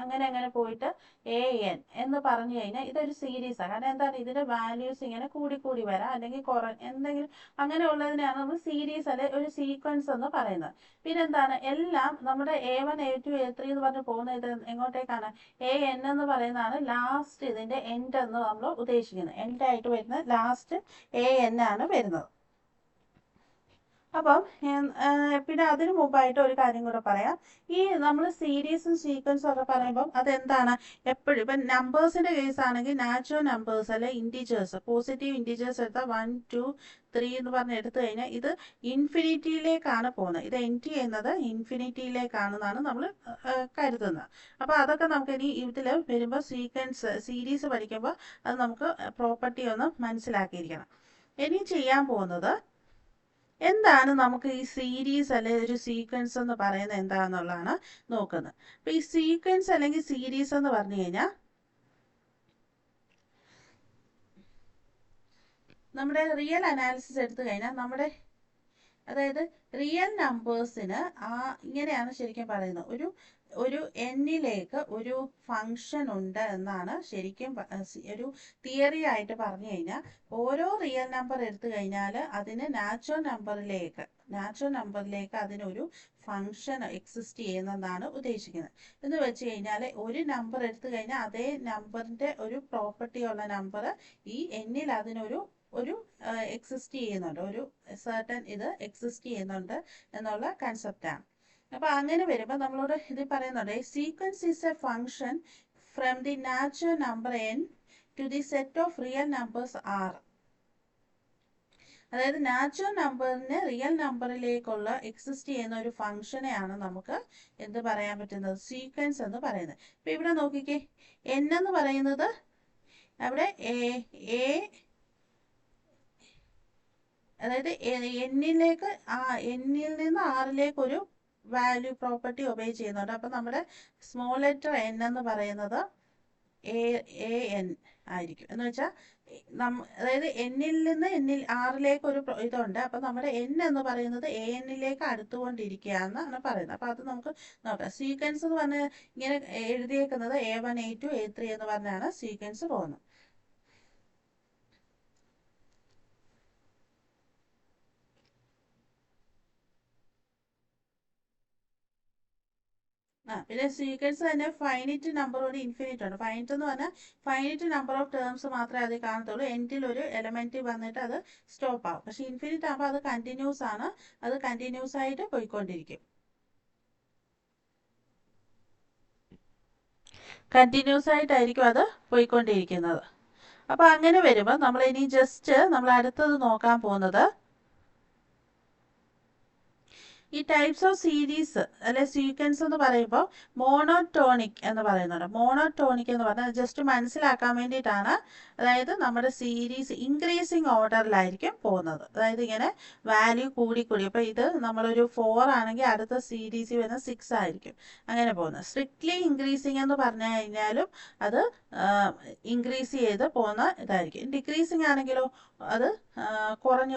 അങ്ങനെ പോയിട്ട് AN എന്ന് പറഞ്ഞു കഴിഞ്ഞാൽ ഇതൊരു സീരീസാണ്. കാരണം എന്താണ്, ഇതിന്റെ വാല്യൂസ് ഇങ്ങനെ കൂടി വരാം, അല്ലെങ്കിൽ എന്തെങ്കിലും അങ്ങനെയുള്ളതിനെയാണ് നമ്മൾ സീരീസ് അല്ലെ ഒരു സീക്വൻസ് എന്ന് പറയുന്നത്. പിന്നെന്താണ്, എല്ലാം നമ്മുടെ A1 A2 A3 എന്ന് പറഞ്ഞ് പോകുന്നത് എങ്ങോട്ടേക്കാണ്, AN എന്ന് പറയുന്നതാണ് ലാസ്റ്റ് ഇതിന്റെ എൻഡ് എന്ന് നമ്മൾ ഉദ്ദേശിക്കുന്നത്. എൻഡ് ആയിട്ട് വരുന്ന ലാസ്റ്റ് AN ആണ് വരുന്നത്. അപ്പം പിന്നെ അതിനു മുമ്പായിട്ട് ഒരു കാര്യം കൂടെ പറയാം. ഈ നമ്മൾ സീരീസും സീക്വൻസും ഒക്കെ പറയുമ്പോൾ അതെന്താണ്, എപ്പോഴും ഇപ്പം നമ്പേഴ്സിന്റെ കേസ് ആണെങ്കിൽ നാച്ചുറൽ നമ്പേഴ്സ് അല്ലെ ഇൻറ്റിജേഴ്സ്, പോസിറ്റീവ് ഇൻറ്റിജേഴ്സ് എടുത്താൽ 1 2 3 എന്ന് പറഞ്ഞ് എടുത്തു കഴിഞ്ഞാൽ ഇത് ഇൻഫിനിറ്റിയിലേക്കാണ് പോകുന്നത്. ഇത് എൻഡ് ചെയ്യുന്നത് ഇൻഫിനിറ്റിയിലേക്കാണെന്നാണ് നമ്മൾ കരുതുന്നത്. അപ്പോൾ അതൊക്കെ നമുക്ക് ഇനി ഇതിൽ വരുമ്പോൾ സീരീസ് പഠിക്കുമ്പോൾ അത് നമുക്ക് പ്രോപ്പർട്ടി ഒന്ന് മനസ്സിലാക്കിയിരിക്കണം. ഇനി ചെയ്യാൻ പോകുന്നത് എന്താണ്, നമുക്ക് ഈ സീരീസ് അല്ലെങ്കിൽ ഒരു സീക്വൻസ് എന്ന് പറയുന്നത് എന്താണെന്നുള്ളതാണ് നോക്കുന്നത്. അപ്പൊ ഈ സീക്വൻസ് അല്ലെങ്കിൽ സീരീസ് എന്ന് പറഞ്ഞു കഴിഞ്ഞാൽ നമ്മുടെ റിയൽ അനാലിസിസ് എടുത്തു കഴിഞ്ഞാൽ അതായത് റിയൽ നമ്പേഴ്സിന് ഇങ്ങനെയാണ് ശരിക്കും പറയുന്നത്, ഒരു എന്നിലേക്ക് ഒരു ഫങ്ഷൻ ഉണ്ട് എന്നാണ് ശരിക്കും ഒരു തിയറി ആയിട്ട് പറഞ്ഞു കഴിഞ്ഞാൽ. ഓരോ റിയൽ നമ്പർ എടുത്തു കഴിഞ്ഞാൽ അതിന് നാച്ചുറൽ നമ്പറിലേക്ക് അതിനൊരു ഫങ്ഷൻ എക്സിസ്റ്റ് ചെയ്യുന്നതാണ് ഉദ്ദേശിക്കുന്നത്. എന്ന് വെച്ച് കഴിഞ്ഞാൽ ഒരു നമ്പർ എടുത്തു കഴിഞ്ഞാൽ അതേ നമ്പറിന്റെ ഒരു പ്രോപ്പർട്ടി ഉള്ള നമ്പർ ഈ എന്നിൽ അതിനൊരു എക്സിസ്റ്റ് ചെയ്യുന്നുണ്ട്, ഒരു സർട്ടൻ ഇത് എക്സിസ്റ്റ് ചെയ്യുന്നുണ്ട് എന്നുള്ള കൺസെപ്റ്റാണ്. അപ്പൊ അങ്ങനെ വരുമ്പോൾ നമ്മളോട് ഇത് പറയുന്നുണ്ട്, sequence is a function from the natural number n to the set of real numbers r. അതായത് നാച്ചുറൽ നമ്പറിന് റിയൽ നമ്പറിലേക്കുള്ള എക്സിസ്റ്റ് ചെയ്യുന്ന ഒരു ഫംഗ്ഷനെയാണ് നമുക്ക് എന്ത് പറയാൻ പറ്റുന്നത്, സീക്വൻസ് എന്ന് പറയുന്നത്. ഇപ്പൊ ഇവിടെ നോക്കിക്കേ, n എന്ന് പറയുന്നത് അവിടെ അതായത് എന്നിൽ നിന്ന് ആറിലേക്ക് ഒരു വാല്യൂ പ്രോപ്പർട്ടി ഒബേ ചെയ്യുന്നുണ്ട്. അപ്പൊ നമ്മുടെ സ്മോൾ ലെറ്റർ n എന്ന് പറയുന്നത് എ എൻ ആയിരിക്കും. എന്ന് വെച്ചാൽ അതായത് എന്നിൽ നിന്ന് ആറിലേക്ക് ഒരു ഇതുണ്ട്. അപ്പം നമ്മുടെ എൻ എന്ന് പറയുന്നത് എ എന്നിലേക്ക് അടുത്തുകൊണ്ടിരിക്കുക എന്നാണ് പറയുന്നത്. അപ്പം അത് നമുക്ക് നോക്കാം. സീക്വൻസ് എന്ന് പറഞ്ഞാൽ ഇങ്ങനെ എഴുതിയേക്കുന്നത് A1 A2 A3 എന്ന് പറഞ്ഞാണ് സീക്വൻസ് പോകുന്നത്. പിന്നെ സീക്വൻസ് തന്നെ ഫൈനൈറ്റ് നമ്പറോട് ഇൻഫിനിറ്റ് ഉണ്ട്. ഫൈനൈറ്റ് എന്ന് പറഞ്ഞാൽ ഫൈനൈറ്റ് നമ്പർ ഓഫ് ടേംസ് മാത്രമേ അത് കാണത്തുള്ളൂ. എൻഡിൽ ഒരു എലമെന്റ് വന്നിട്ട് അത് സ്റ്റോപ്പ് ആവും. പക്ഷെ ഇൻഫിനിറ്റ് ആകുമ്പോൾ അത് കണ്ടിന്യൂസ് ആണ്. അത് കണ്ടിന്യൂസ് ആയിട്ട് പോയിക്കൊണ്ടിരിക്കും. കണ്ടിന്യൂസ് ആയിട്ടായിരിക്കും അത് പോയിക്കൊണ്ടിരിക്കുന്നത്. അപ്പൊ അങ്ങനെ വരുമ്പോൾ നമ്മൾ ഇനി ജസ്റ്റ് നമ്മൾ അടുത്തത് നോക്കാൻ പോകുന്നത് ഈ ടൈപ്സ് ഓഫ് സീരീസ് അല്ലെ സീക്വൻസ് എന്ന് പറയുമ്പോൾ മോണോടോണിക് എന്ന് പറയുന്നുണ്ട്. മോണോടോണിക് എന്ന് പറഞ്ഞാൽ ജസ്റ്റ് മനസ്സിലാക്കാൻ വേണ്ടിയിട്ടാണ്. അതായത് നമ്മുടെ സീരീസ് ഇൻക്രീസിങ് ഓർഡറിലായിരിക്കും പോകുന്നത്. അതായത് ഇങ്ങനെ വാല്യൂ കൂടി അപ്പോൾ ഇത് നമ്മളൊരു 4 ആണെങ്കിൽ അടുത്ത സീരീസിൽ വരുന്ന 6 ആയിരിക്കും അങ്ങനെ പോകുന്നത്. സ്ട്രിക്ട്ലി ഇൻക്രീസിങ് എന്ന് പറഞ്ഞു കഴിഞ്ഞാലും അത് ഇൻക്രീസ് ചെയ്ത് പോകുന്ന ഇതായിരിക്കും. ഡിക്രീസിങ് ആണെങ്കിലോ അത്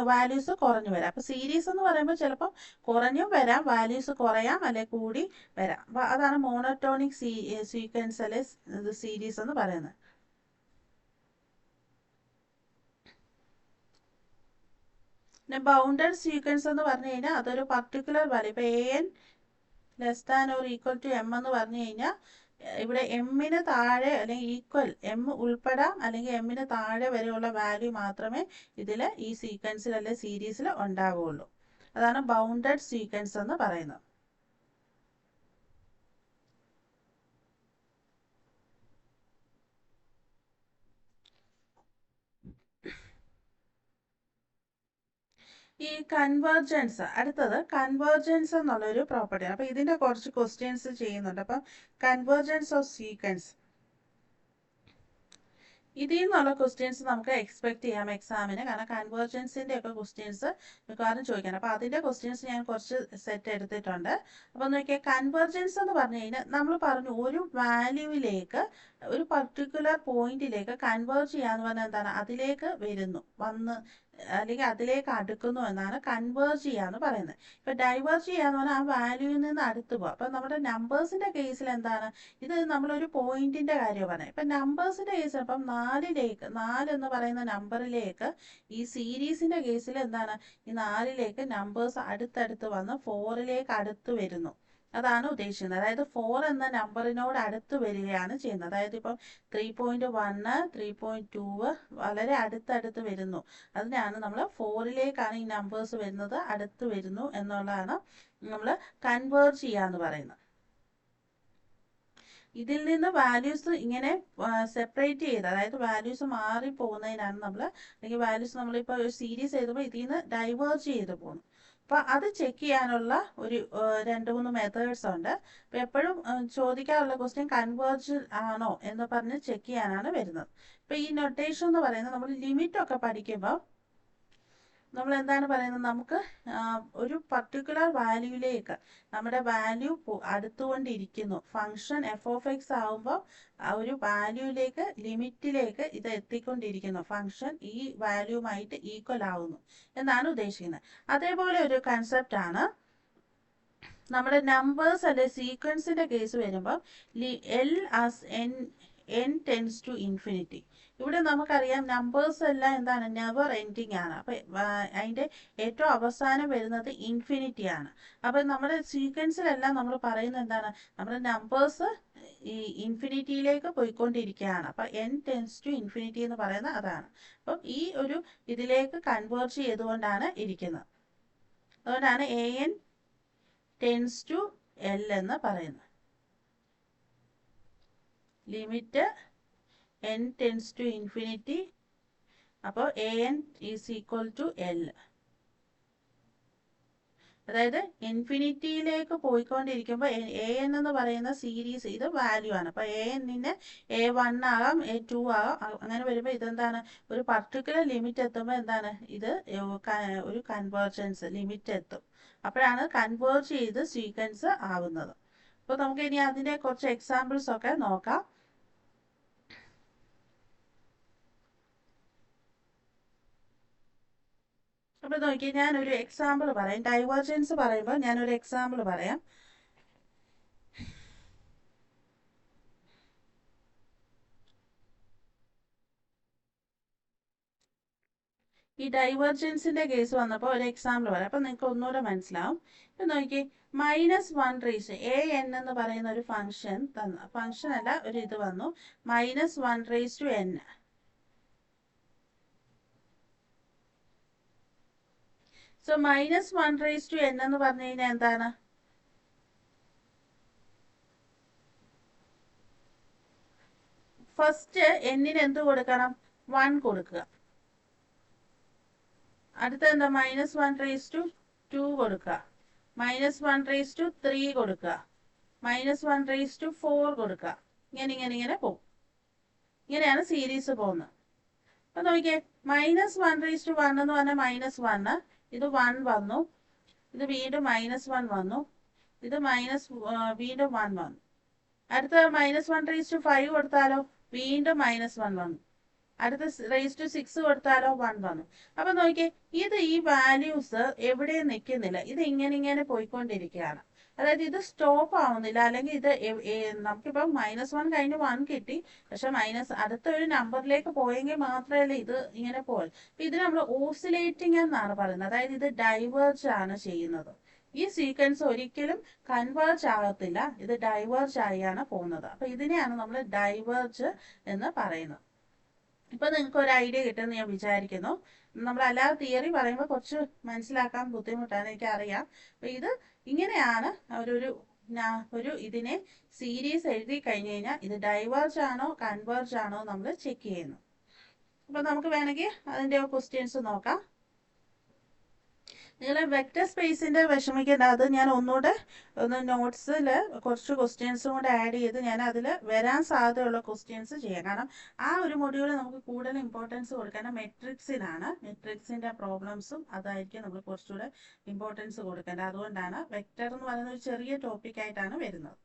വാല്യൂസ് കുറഞ്ഞു വരാം. അപ്പൊ സീരീസ് എന്ന് പറയുമ്പോൾ ചിലപ്പോൾ കുറഞ്ഞും വരാം, വാല്യൂസ് കുറയാം അല്ലെ കൂടി വരാം. അപ്പൊ അതാണ് മോണോടോണിക് സീക്വൻസ് അല്ലെ സീരീസ് എന്ന് പറയുന്നത്. പിന്നെ ബൗണ്ടഡ് സീക്വൻസ് എന്ന് പറഞ്ഞു കഴിഞ്ഞാൽ അതൊരു പർട്ടിക്കുലർ വാല്യൂ ഇപ്പൊ AN less than or equal to M എന്ന് പറഞ്ഞു കഴിഞ്ഞാൽ ഇവിടെ എമ്മിന് താഴെ അല്ലെങ്കിൽ ഈക്വൽ M ഉൾപ്പെടാം അല്ലെങ്കിൽ എമ്മിന് താഴെ വരെയുള്ള വാല്യൂ മാത്രമേ ഇതിൽ ഈ സീക്വൻസിൽ അല്ലെ സീരീസിൽ ഉണ്ടാവുകയുള്ളൂ. അതാണ് ബൗണ്ടഡ് സീക്വൻസ് എന്ന് പറയുന്നത്. ഈ കൺവേർജൻസ് അടുത്തത് കൺവേർജൻസ് എന്നുള്ളൊരു പ്രോപ്പർട്ടിയാണ്. അപ്പൊ ഇതിന്റെ കുറച്ച് ക്വസ്റ്റ്യൻസ് ചെയ്യുന്നുണ്ട്. അപ്പം കൺവേർജൻസ് ഓഫ് സീക്വൻസ് ഇതിൽ നിന്നുള്ള ക്വസ്റ്റ്യൻസ് നമുക്ക് എക്സ്പെക്ട് ചെയ്യാം എക്സാമിന്. കാരണം കൺവേർജൻസിന്റെ ഒക്കെ ക്വസ്റ്റ്യൻസ് മിക്കവാറും ചോദിക്കണം. അപ്പൊ അതിന്റെ ക്വസ്റ്റ്യൻസ് ഞാൻ കുറച്ച് സെറ്റ് എടുത്തിട്ടുണ്ട്. അപ്പൊ നോക്കിയാൽ കൺവേർജൻസ് എന്ന് പറഞ്ഞു കഴിഞ്ഞാൽ നമ്മൾ പറഞ്ഞു ഒരു വാല്യൂവിലേക്ക് ഒരു പർട്ടിക്കുലർ പോയിന്റിലേക്ക് കൺവേർജ് ചെയ്യാന്ന് പറഞ്ഞാൽ എന്താണ്, അതിലേക്ക് വന്ന് അല്ലെങ്കിൽ അതിലേക്ക് അടുക്കുന്നു എന്നാണ് കൺവേർജ് ചെയ്യാന്ന് പറയുന്നത്. ഇപ്പൊ ഡൈവേർജ് ചെയ്യാന്ന് പറഞ്ഞാൽ ആ വാല്യൂവിൽ നിന്ന് അടുത്ത് പോകും. അപ്പൊ നമ്മുടെ നമ്പേഴ്സിന്റെ കേസിൽ എന്താണ്, ഇത് നമ്മളൊരു പോയിന്റിന്റെ കാര്യം പറഞ്ഞത്. ഇപ്പൊ നമ്പേഴ്സിന്റെ കേസിൽ ഇപ്പം 4 എന്ന് പറയുന്ന നമ്പറിലേക്ക് ഈ സീരീസിന്റെ കേസിൽ എന്താണ്, ഈ 4ലേക്ക് നമ്പേഴ്സ് അടുത്തടുത്ത് വന്ന് 4ലേക്ക് അടുത്ത് വരുന്നു. അതാണ് ഉദ്ദേശിക്കുന്നത്. അതായത് 4 എന്ന നമ്പറിനോട് അടുത്ത് വരികയാണ് ചെയ്യുന്നത്. അതായത് ഇപ്പം 3.1 3.2 വളരെ അടുത്തടുത്ത് വരുന്നു. അതിനാണ് നമ്മൾ 4ലേക്കാണ് ഈ നമ്പേഴ്സ് വരുന്നത്, അടുത്ത് വരുന്നു എന്നുള്ളതാണ് നമ്മൾ കൺവേർജ് ചെയ്യാന്ന് പറയുന്നത്. ഇതിൽ നിന്ന് വാല്യൂസ് ഇങ്ങനെ സെപ്പറേറ്റ് ചെയ്ത്, അതായത് വാല്യൂസ് മാറി പോകുന്നതിനാണ് നമ്മൾ, അല്ലെങ്കിൽ വാല്യൂസ് നമ്മളിപ്പോൾ ഒരു സീരീസ് എഴുതുമ്പോൾ ഇതിൽ നിന്ന് ഡൈവേർജ് ചെയ്ത് പോകുന്നു. അപ്പൊ അത് ചെക്ക് ചെയ്യാനുള്ള ഒരു 2-3 മെത്തേഡ്സ് ഉണ്ട്. അപ്പൊ എപ്പോഴും ചോദിക്കാറുള്ള ക്വസ്റ്റ്യൻ കൺവേർജ് ആണോ എന്ന് പറഞ്ഞ് ചെക്ക് ചെയ്യാനാണ് വരുന്നത്. ഇപ്പൊ ഈ നൊട്ടേഷൻ എന്ന് പറയുന്നത് നമ്മൾ ലിമിറ്റ് ഒക്കെ പഠിക്കുമ്പോൾ നമ്മൾ എന്താണ് പറയുന്നത്, നമുക്ക് ഒരു പർട്ടിക്കുലർ വാല്യൂവിലേക്ക് നമ്മുടെ വാല്യൂ അടുത്തുകൊണ്ടിരിക്കുന്നു. ഫംഗ്ഷൻ f(x) ആവുമ്പോൾ ആ ഒരു വാല്യൂവിലേക്ക് ലിമിറ്റിലേക്ക് ഇത് എത്തിക്കൊണ്ടിരിക്കുന്നു. ഫംഗ്ഷൻ ഈ വാല്യൂവുമായിട്ട് ഈക്വൽ ആവുന്നു എന്നാണ് ഉദ്ദേശിക്കുന്നത്. അതേപോലെ ഒരു കൺസെപ്റ്റ് ആണ് നമ്മുടെ നമ്പേഴ്സ് അല്ലെ സീക്വൻസിന്റെ കേസ് വരുമ്പോൾ L as n tends to infinity. ഇവിടെ നമുക്കറിയാം നമ്പേഴ്സ് എല്ലാം എന്താണ്, നെവർ എൻഡിങ് ആണ്. അപ്പൊ അതിന്റെ ഏറ്റവും അവസാനം വരുന്നത് ഇൻഫിനിറ്റി ആണ്. അപ്പൊ നമ്മുടെ സീക്വൻസിലെല്ലാം നമ്മൾ പറയുന്നത് എന്താണ്, നമ്മുടെ നമ്പേഴ്സ് ഈ ഇൻഫിനിറ്റിയിലേക്ക് പോയിക്കൊണ്ടിരിക്കുകയാണ്. അപ്പൊ n tends to infinity എന്ന് പറയുന്നത് അതാണ്. അപ്പം ഈ ഒരു ഇതിലേക്ക് കൺവേർജ് ചെയ്തുകൊണ്ടാണ് ഇരിക്കുന്നത്. അതുകൊണ്ടാണ് AN tends to L എന്ന് പറയുന്നത്. Limit n tends to infinity, അപ്പോൾ AN is equal to L. അതായത് ഇൻഫിനിറ്റിയിലേക്ക് പോയിക്കൊണ്ടിരിക്കുമ്പോൾ AN എന്ന് പറയുന്ന സീരീസ് ഇത് വാല്യൂ ആണ്. അപ്പൊ AN-ന് A1 ആകാം A2 ആകാം. അങ്ങനെ വരുമ്പോൾ ഇതെന്താണ്, ഒരു പർട്ടിക്കുലർ ലിമിറ്റ് എത്തുമ്പോൾ എന്താണ്, ഇത് ഒരു കൺവേർജൻസ് ലിമിറ്റ് എത്തും. അപ്പോഴാണ് കൺവേർജ് ചെയ്ത് സീക്വൻസ് ആവുന്നത്. അപ്പോൾ നമുക്ക് ഇനി അതിന്റെ കുറച്ച് എക്സാമ്പിൾസ് ഒക്കെ നോക്കാം. അപ്പൊ നോക്കി ഞാനൊരു എക്സാമ്പിൾ പറയാം. ഡൈവേർജൻസ് പറയുമ്പോൾ ഞാനൊരു എക്സാമ്പിൾ പറയാം. ഈ ഡൈവേർജൻസിന്റെ കേസ് വന്നപ്പോൾ ഒരു എക്സാമ്പിൾ പറയാം. അപ്പൊ നിങ്ങൾക്ക് ഒന്നുകൂടെ മനസ്സിലാവും. ഇപ്പൊ നോക്കി -1 എ എൻ എന്ന് പറയുന്ന ഒരു ഫംഗ്ഷൻ ഫംഗ്ഷൻ അല്ല, ഒരു ഇത് വന്നു -1 n. സോ -1 n എന്ന് പറഞ്ഞു കഴിഞ്ഞാൽ എന്താണ്? ഫസ്റ്റ് എന്നിന് എന്ത് കൊടുക്കണം? 1 കൊടുക്കുക. അടുത്ത എന്താ? -1/2 കൊടുക്കുക, -1/3 കൊടുക്കുക, -1/4 കൊടുക്കുക. ഇങ്ങനെ പോകും. ഇങ്ങനെയാണ് സീരീസ് പോകുന്നത്. അപ്പൊ നോക്കിയേ, -1/1 എന്ന് പറഞ്ഞാൽ -1, ഇത് 1 വന്നു, ഇത് വീണ്ടും -1 വന്നു, ഇത് വീണ്ടും 1 വന്നു. അടുത്ത -1/5 കൊടുത്താലോ വീണ്ടും -1 വന്നു. അടുത്ത raised to 6 കൊടുത്താലോ 1 വന്നു. അപ്പൊ നോക്കിയേ, ഇത് ഈ വാല്യൂസ് എവിടെയും നിൽക്കുന്നില്ല, ഇത് ഇങ്ങനെ പോയിക്കൊണ്ടിരിക്കുകയാണ്. അതായത് ഇത് സ്റ്റോപ്പ് ആവുന്നില്ല. അല്ലെങ്കിൽ ഇത് നമുക്കിപ്പോ -1 കഴിഞ്ഞ് 1 കിട്ടി, പക്ഷെ അടുത്ത ഒരു നമ്പറിലേക്ക് പോയെങ്കിൽ മാത്രമല്ല ഇത് ഇങ്ങനെ പോയി. ഇത് നമ്മൾ ഓസിലേറ്റിംഗ് എന്നാണ് പറയുന്നത്. അതായത് ഇത് ഡൈവേർജ് ആണ് ചെയ്യുന്നത്. ഈ സീക്വൻസ് ഒരിക്കലും കൺവേർജ് ആകത്തില്ല, ഇത് ഡൈവേർജ് ആയാണ് പോകുന്നത്. അപ്പൊ ഇതിനെയാണ് നമ്മൾ ഡൈവേർജ് എന്ന് പറയുന്നത്. ഇപ്പൊ നിങ്ങൾക്ക് ഒരു ഐഡിയ കിട്ടുമെന്ന് ഞാൻ വിചാരിക്കുന്നു. നമ്മൾ അല്ലാതെ തിയറി പറയുമ്പോൾ കുറച്ച് മനസ്സിലാക്കാൻ ബുദ്ധിമുട്ടാണ്, എനിക്കറിയാം. അപ്പൊ ഇത് ഇങ്ങനെയാണ് ഒരു ഇതിനെ സീരീസ് എഴുതി കഴിഞ്ഞു കഴിഞ്ഞാൽ ഇത് ഡൈവേർജ് ആണോ കൺവേർജ് ആണോ നമ്മൾ ചെക്ക് ചെയ്യുന്നു. അപ്പൊ നമുക്ക് വേണമെങ്കിൽ അതിന്റെ ക്വസ്റ്റ്യൻസ് നോക്കാം. നിങ്ങൾ വെക്റ്റർ സ്പേസിന്റെ വിഷമിക്കേണ്ട, അത് ഞാൻ ഒന്നുകൂടെ നോട്ട്സിൽ കുറച്ച് ക്വസ്റ്റ്യൻസും കൂടെ ആഡ് ചെയ്ത് ഞാൻ അതിൽ വരാൻ സാധ്യതയുള്ള ക്വസ്റ്റ്യൻസ് ചെയ്യാം. കാരണം ആ ഒരു മൊഡ്യൂൾ നമുക്ക് കൂടുതൽ ഇമ്പോർട്ടൻസ് കൊടുക്കേണ്ട മെട്രിക്സിനാണ്. മെട്രിക്സിന്റെ പ്രോബ്ലംസും അതായിരിക്കും നമ്മൾ കുറച്ചുകൂടെ ഇമ്പോർട്ടൻസ് കൊടുക്കേണ്ടത്. അതുകൊണ്ടാണ് വെക്റ്റർ എന്ന് പറയുന്ന ഒരു ചെറിയ ടോപ്പിക് ആയിട്ടാണ് വരുന്നത്.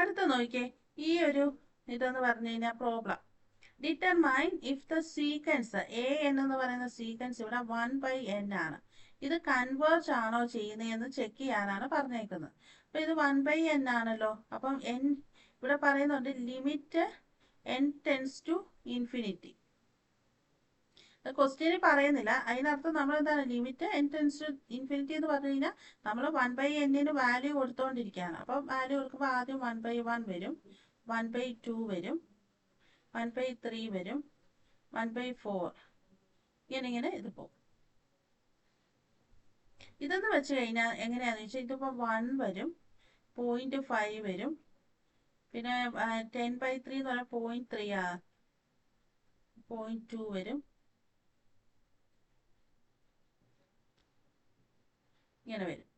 അടുത്ത നോക്കിയേ, ഈ ഒരു ഇതെന്ന് പറഞ്ഞു കഴിഞ്ഞാൽ problem determine if the sequence A N എന്ന് പറയുന്ന സീക്വൻസ് ഇവിടെ 1/n ആണ്. ഇത് കൺവേർജ് ആണോ ചെയ്യുന്നതെന്ന് ചെക്ക് ചെയ്യാനാണ് പറഞ്ഞേക്കുന്നത്. അപ്പൊ ഇത് 1/n ആണല്ലോ. അപ്പം ഇവിടെ പറയുന്നുണ്ട് limit n tends to infinity. ക്വസ്റ്റ്യനിൽ പറയുന്നില്ല. അതിനർത്ഥം നമ്മൾ എന്താണ്, limit n tends to infinity എന്ന് പറഞ്ഞു കഴിഞ്ഞാൽ നമ്മൾ 1/n വാല്യൂ കൊടുത്തോണ്ടിരിക്കുകയാണ്. അപ്പം വാല്യൂ കൊടുക്കുമ്പോൾ ആദ്യം 1/1 വരും, 1/2 വരും, 1/3 വരും, 1/4 ഇങ്ങനെ ഇത് പോകും. ഇതെന്ന് വെച്ച് കഴിഞ്ഞാൽ എങ്ങനെയാന്ന് വെച്ചാൽ ഇതിപ്പോ 1 വരും, 0.5 വരും, പിന്നെ 10/3 എന്ന് പറഞ്ഞാൽ 0.3 0.2 വരും, ഇങ്ങനെ വരും.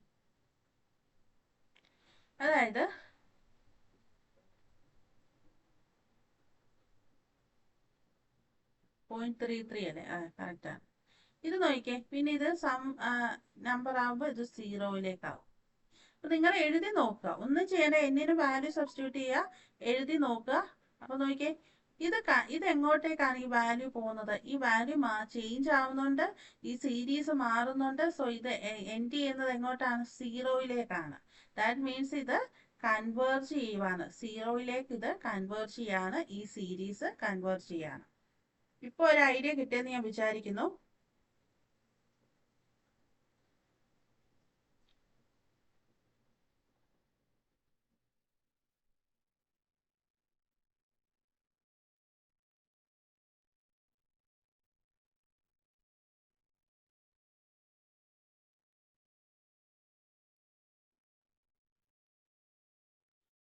അതായത് .33 അല്ലേ? കറക്റ്റാണ്. ഇത് നോക്കിക്കേ, പിന്നെ ഇത് നമ്പർ ആകുമ്പോൾ ഇത് 0-ലേക്കാവും. അപ്പൊ നിങ്ങൾ എഴുതി നോക്കുക, ഒന്നും ചെയ്യേണ്ട, എന്നിന് വാല്യൂ സബ്സ്റ്റിറ്റ്യൂട്ട് ചെയ്യുക, എഴുതി നോക്കുക. അപ്പൊ നോക്കിക്കേ, ഇത് എങ്ങോട്ടേക്കാണ് ഈ വാല്യൂ പോകുന്നത്? ഈ വാല്യൂ ചേഞ്ച് ആവുന്നുണ്ട്, ഈ സീരീസ് മാറുന്നുണ്ട്. സോ ഇത് എൻഡ് ചെയ്യുന്നത് എങ്ങോട്ടാണ്? 0-ലേക്കാണ്. ദാറ്റ് മീൻസ് ഇത് കൺവേർജ് ചെയ്യുവാണ്, 0-ലേക്ക് ഇത് കൺവേർജ് ചെയ്യാണ്, ഈ സീരീസ് കൺവേർജ് ചെയ്യാണ്. ഇപ്പൊ ഒരു ഐഡിയ കിട്ടിയെന്ന് ഞാൻ വിചാരിക്കുന്നു.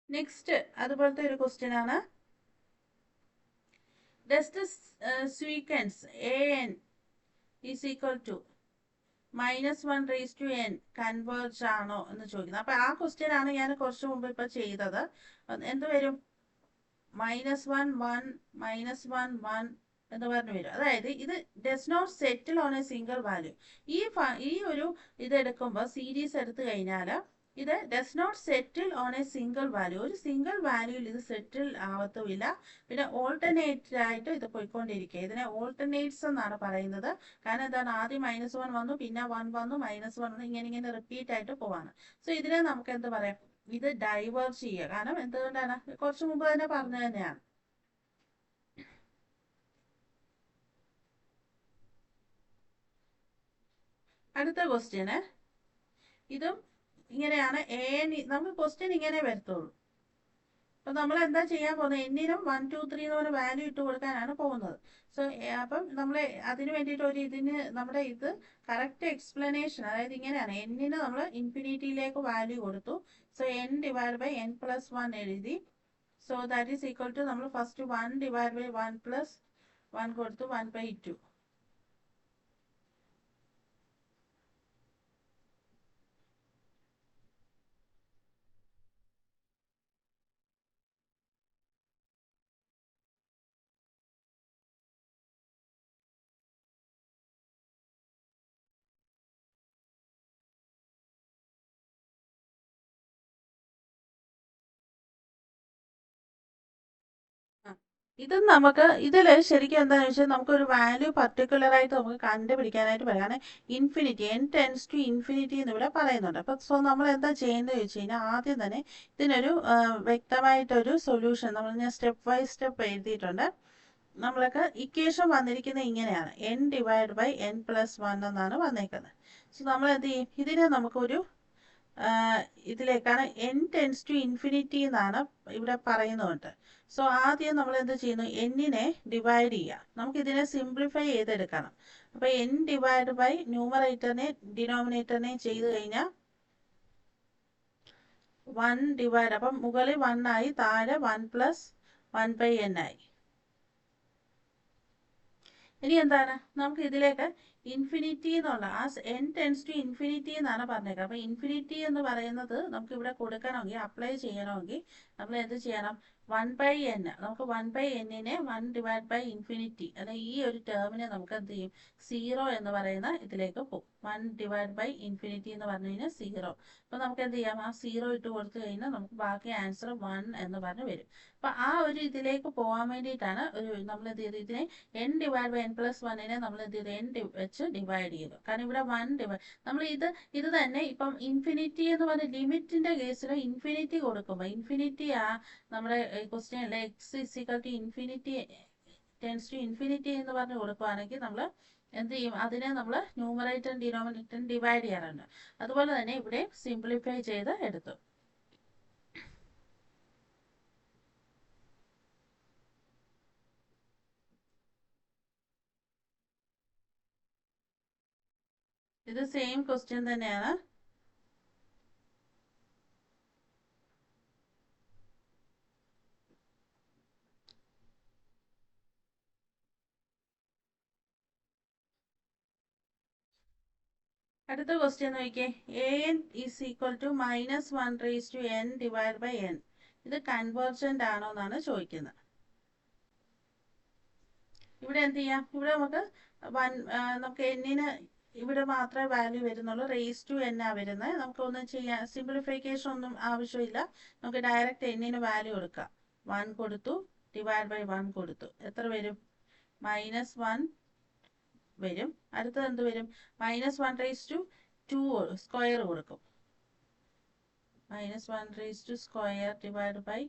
നെക്സ്റ്റ് അതുപോലത്തെ ഒരു ക്വസ്റ്റ്യൻ ആണ്. Does the sequence an is equal to -1/n converge ആണോ എന്ന് ചോദിക്കുന്നത്. അപ്പൊ ആ ക്വസ്റ്റ്യൻ ആണ് ഞാൻ കുറച്ചു മുമ്പ് ഇപ്പൊ ചെയ്തത്. എന്ത് വരും? -1 1 -1 1 എന്ന് പറഞ്ഞു വരും. അതായത് ഇത് does not settle on a single value. ഈ ഒരു ഇത് എടുക്കുമ്പോൾ സീരീസ് എടുത്തു കഴിഞ്ഞാൽ ഇത് does not settle on a single value, ഒരു സിംഗിൾ വാല്യൂയിൽ ഇത് സെറ്റിൽ ആവത്തുമില്ല. പിന്നെ ഓൾട്ടർനേറ്റ് ആയിട്ട് ഇത് പോയിക്കൊണ്ടിരിക്കുക. ഇതിനെ ഓൾട്ടർനേറ്റ്സ് എന്നാണ് പറയുന്നത്. കാരണം എന്താണ്, ആദ്യം -1 വന്നു, പിന്നെ 1 വന്നു, -1 വന്നു, ഇങ്ങനെ ഇങ്ങനെ റിപ്പീറ്റ് ആയിട്ട് പോവാണ്. സോ ഇതിനെ നമുക്ക് എന്ത് പറയാം, ഇത് ഡൈവേർജ് ചെയ്യുക. കാരണം എന്തുകൊണ്ടാണ്, കുറച്ച് മുമ്പ് തന്നെ പറഞ്ഞു തന്നെയാണ്. അടുത്ത ക്വസ്റ്റ്യന് ഇതും ഇങ്ങനെയാണ്. നമുക്ക് ക്വസ്റ്റ്യൻ ഇങ്ങനെ വരത്തുള്ളൂ. അപ്പൊ നമ്മൾ എന്താ ചെയ്യാൻ പോകുന്നത്, എന്നിനും 1 2 3 എന്ന് പറഞ്ഞ വാല്യൂ ഇട്ട് കൊടുക്കാനാണ് പോകുന്നത്. സോ അപ്പം നമ്മൾ അതിന് വേണ്ടിയിട്ട് ഇതിന് നമ്മുടെ ഇത് കറക്റ്റ് എക്സ്പ്ലനേഷൻ, അതായത് ഇങ്ങനെയാണ്. എന്നിന് നമ്മൾ ഇൻഫിനിറ്റിയിലേക്ക് വാല്യൂ കൊടുത്തു. So n divide by n plus 1 എഴുതി. So that is equal to, നമ്മൾ ഫസ്റ്റ് 1 ഡിവൈഡ് ബൈ 1 പ്ലസ് 1 കൊടുത്തു, 1/2. ഇത് നമുക്ക് ഇതിൽ ശരിക്കും എന്താണെന്ന് വെച്ചാൽ, നമുക്കൊരു വാല്യൂ പർട്ടിക്കുലർ ആയിട്ട് നമുക്ക് കണ്ടുപിടിക്കാനായിട്ട് പറയാം. കാരണം infinity, n tends to infinity എന്ന് ഇവിടെ പറയുന്നുണ്ട്. അപ്പം സോ നമ്മൾ എന്താ ചെയ്യേണ്ടത് ചോദിച്ചു കഴിഞ്ഞാൽ, ആദ്യം തന്നെ ഇതിനൊരു വ്യക്തമായിട്ടൊരു സൊല്യൂഷൻ നമ്മൾ ഞാൻ സ്റ്റെപ്പ് ബൈ സ്റ്റെപ്പ് എഴുതിയിട്ടുണ്ട്. നമ്മൾക്ക് ഇക്വേഷൻ വന്നിരിക്കുന്നത് ഇങ്ങനെയാണ്, n divide by n plus 1 എന്നാണ് വന്നേക്കുന്നത്. സോ നമ്മൾ എന്ത് ചെയ്യും, ഇതിനെ നമുക്കൊരു ഇതിലേക്കാണ് n ടെൻസ് ടു ഇൻഫിനിറ്റി എന്നാണ് ഇവിടെ പറയുന്നുണ്ട്. സോ ആദ്യം നമ്മൾ എന്ത് ചെയ്യുന്നു, എന്നിനെ ഡിവൈഡ് ചെയ്യുക. നമുക്ക് ഇതിനെ സിംപ്ലിഫൈ ചെയ്തെടുക്കണം. അപ്പൊ n ഡിവൈഡ് ബൈ ന്യൂമറേറ്ററിനെ ഡിനോമിനേറ്ററിനെ ചെയ്ത് കഴിഞ്ഞാൽ 1 ഡിവൈഡ്, അപ്പം മുകളിൽ 1 ആയി, താഴെ 1 പ്ലസ് 1/n ആയി. ഇനി എന്താണ്, നമുക്ക് ഇതിലേക്ക് ഇൻഫിനിറ്റി എന്നുള്ള ആ n ടെൻസ് ടു ഇൻഫിനിറ്റി എന്നാണ് പറഞ്ഞേക്കുന്നത്. അപ്പൊ ഇൻഫിനിറ്റി എന്ന് പറയുന്നത് നമുക്ക് ഇവിടെ കൊടുക്കണമെങ്കിൽ, അപ്ലൈ ചെയ്യണമെങ്കിൽ നമ്മൾ എന്ത് ചെയ്യണം, 1/n, നമുക്ക് 1/n-നെ 1 ഡിവൈഡ് ബൈ ഇൻഫിനിറ്റി, അല്ലെ ഈ ഒരു ടേമിനെ നമുക്ക് എന്ത് ചെയ്യും, 0 എന്ന് പറയുന്ന ഇതിലേക്ക് പോകും. 1 ഡിവൈഡ് ബൈ ഇൻഫിനിറ്റി എന്ന് പറഞ്ഞു കഴിഞ്ഞാൽ 0. അപ്പൊ നമുക്ക് എന്ത് ചെയ്യാം, ആ 0 ഇട്ട് കൊടുത്തു കഴിഞ്ഞാൽ നമുക്ക് ബാക്കി ആൻസർ 1 എന്ന് പറഞ്ഞ് വരും. അപ്പൊ ആ ഒരു ഇതിലേക്ക് പോകാൻ വേണ്ടിയിട്ടാണ് നമ്മൾ എന്ത് ചെയ്ത്, ഇതിനെ n divide by n plus 1-നെ നമ്മൾ എന്ത് ചെയ്തു, n വെച്ച് ഡിവൈഡ് ചെയ്തു. കാരണം ഇവിടെ 1 ഡിവൈഡ്, നമ്മൾ ഇത് തന്നെ ഇപ്പം ഇൻഫിനിറ്റി എന്ന് പറഞ്ഞ ലിമിറ്റിന്റെ കേസിൽ ഇൻഫിനിറ്റി കൊടുക്കുമ്പോൾ, ഇൻഫിനിറ്റി നമ്മുടെ ക്വസ്റ്റ്യനിലെ x is equal to infinity tends to infinity എന്ന് പറഞ്ഞ് കൊടുക്കുകയാണെങ്കിൽ നമ്മൾ എന്ത് ചെയ്യും, അതിനെ നമ്മൾ ന്യൂമറേറ്റർ ഡിനോമിനേറ്റർ ഡിവൈഡ് ചെയ്യാറുണ്ട്. അതുപോലെ തന്നെ ഇവിടെ സിംപ്ലിഫൈ ചെയ്ത് എടുത്തു. ഇത് സെയിം ക്വസ്റ്റ്യൻ തന്നെയാണ്. അടുത്ത ക്വസ്റ്റ്യൻ നോക്കിയേ, an is equal to -1 raise to n divide by n. ഇത് കൺവേർജന്റ് ആണോ എന്നാണ് ചോദിക്കുന്നത്. ഇവിടെ എന്ത് ചെയ്യാം, ഇവിടെ നമുക്ക് എന്നിന് ഇവിടെ മാത്രമേ വാല്യൂ വരുന്നുള്ളൂ, റേസ് ടു n ആ വരുന്നത്. നമുക്ക് ഒന്നും ചെയ്യാൻ, സിംപ്ലിഫിക്കേഷൻ ഒന്നും ആവശ്യമില്ല. നമുക്ക് ഡയറക്റ്റ് എന്നിന് വാല്യൂ കൊടുക്കാം. 1 കൊടുത്തു, ഡിവൈഡ് ബൈ 1 കൊടുത്തു, എത്ര വരും, -1 വരും. അടുത്തത് എന്ത് വരും, -1 റേസ് ടു 2 സ്ക്വയർ കൊടുക്കും. -1 raise to square divide by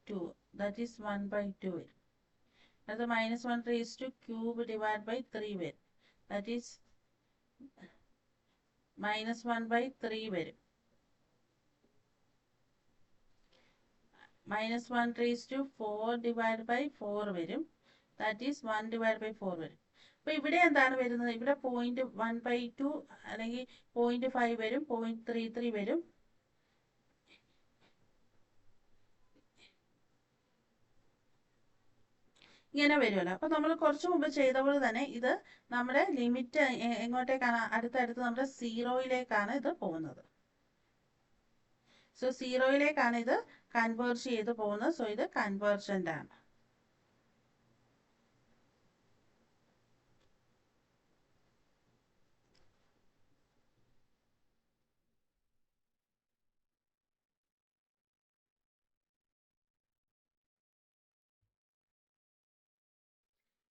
2, that is 1/2 വരും. അത് -1 raise to cube divide by 3 വരും. ദാറ്റ് ഈസ് -1/3 വരും. -1 റേസ് ടു 4 ഡിവൈഡ് ബൈ 4 വരും. ദാറ്റ് ഈസ് 1 ഡിവൈഡ് ബൈ 4 വരും. അപ്പൊ ഇവിടെ എന്താണ് വരുന്നത്, ഇവിടെ 0.1/2 അല്ലെങ്കിൽ 0.5 വരും, 0.33 വരും. ഇങ്ങനെ വരുമല്ലോ. അപ്പൊ നമ്മൾ കുറച്ചു മുമ്പ് ചെയ്ത പോലെ തന്നെ ഇത് നമ്മുടെ ലിമിറ്റ് എങ്ങോട്ടേക്കാണ്, അടുത്തടുത്ത് നമ്മുടെ 0-യിലേക്കാണ് ഇത് പോകുന്നത്. സോ 0-യിലേക്കാണ് ഇത് കൺവേർജ് ചെയ്ത് പോകുന്നത്. സോ ഇത് കൺവേർജന്റ് ആണ്.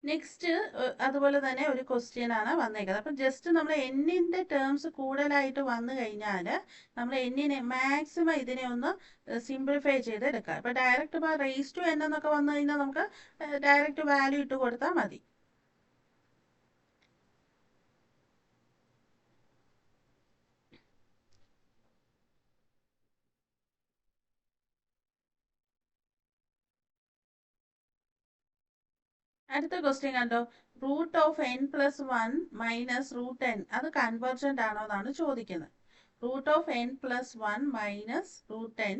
നെക്സ്റ്റ് അതുപോലെ തന്നെ ഒരു ക്വസ്റ്റ്യൻ ആണ് വന്നേക്കുന്നത്. അപ്പം ജസ്റ്റ് നമ്മൾ എന്നിൻ്റെ ടേംസ് കൂടുതലായിട്ട് വന്നു കഴിഞ്ഞാൽ നമ്മൾ എന്നിനെ മാക്സിമം ഇതിനെ ഒന്ന് സിംപ്ലിഫൈ ചെയ്ത് എടുക്കുക. ഇപ്പം ഡയറക്റ്റ് ഇപ്പോൾ റേസ് ടു എൻ എന്നൊക്കെ വന്നു കഴിഞ്ഞാൽ നമുക്ക് ഡയറക്റ്റ് വാല്യൂ ഇട്ട് കൊടുത്താൽ മതി. അടുത്ത ക്വസ്റ്റ്യൻ കണ്ടോ, root of N plus one minus root N അത് കൺവേർജന്റ് ആണോ എന്നാണ് ചോദിക്കുന്നത്. Root of N plus one minus root N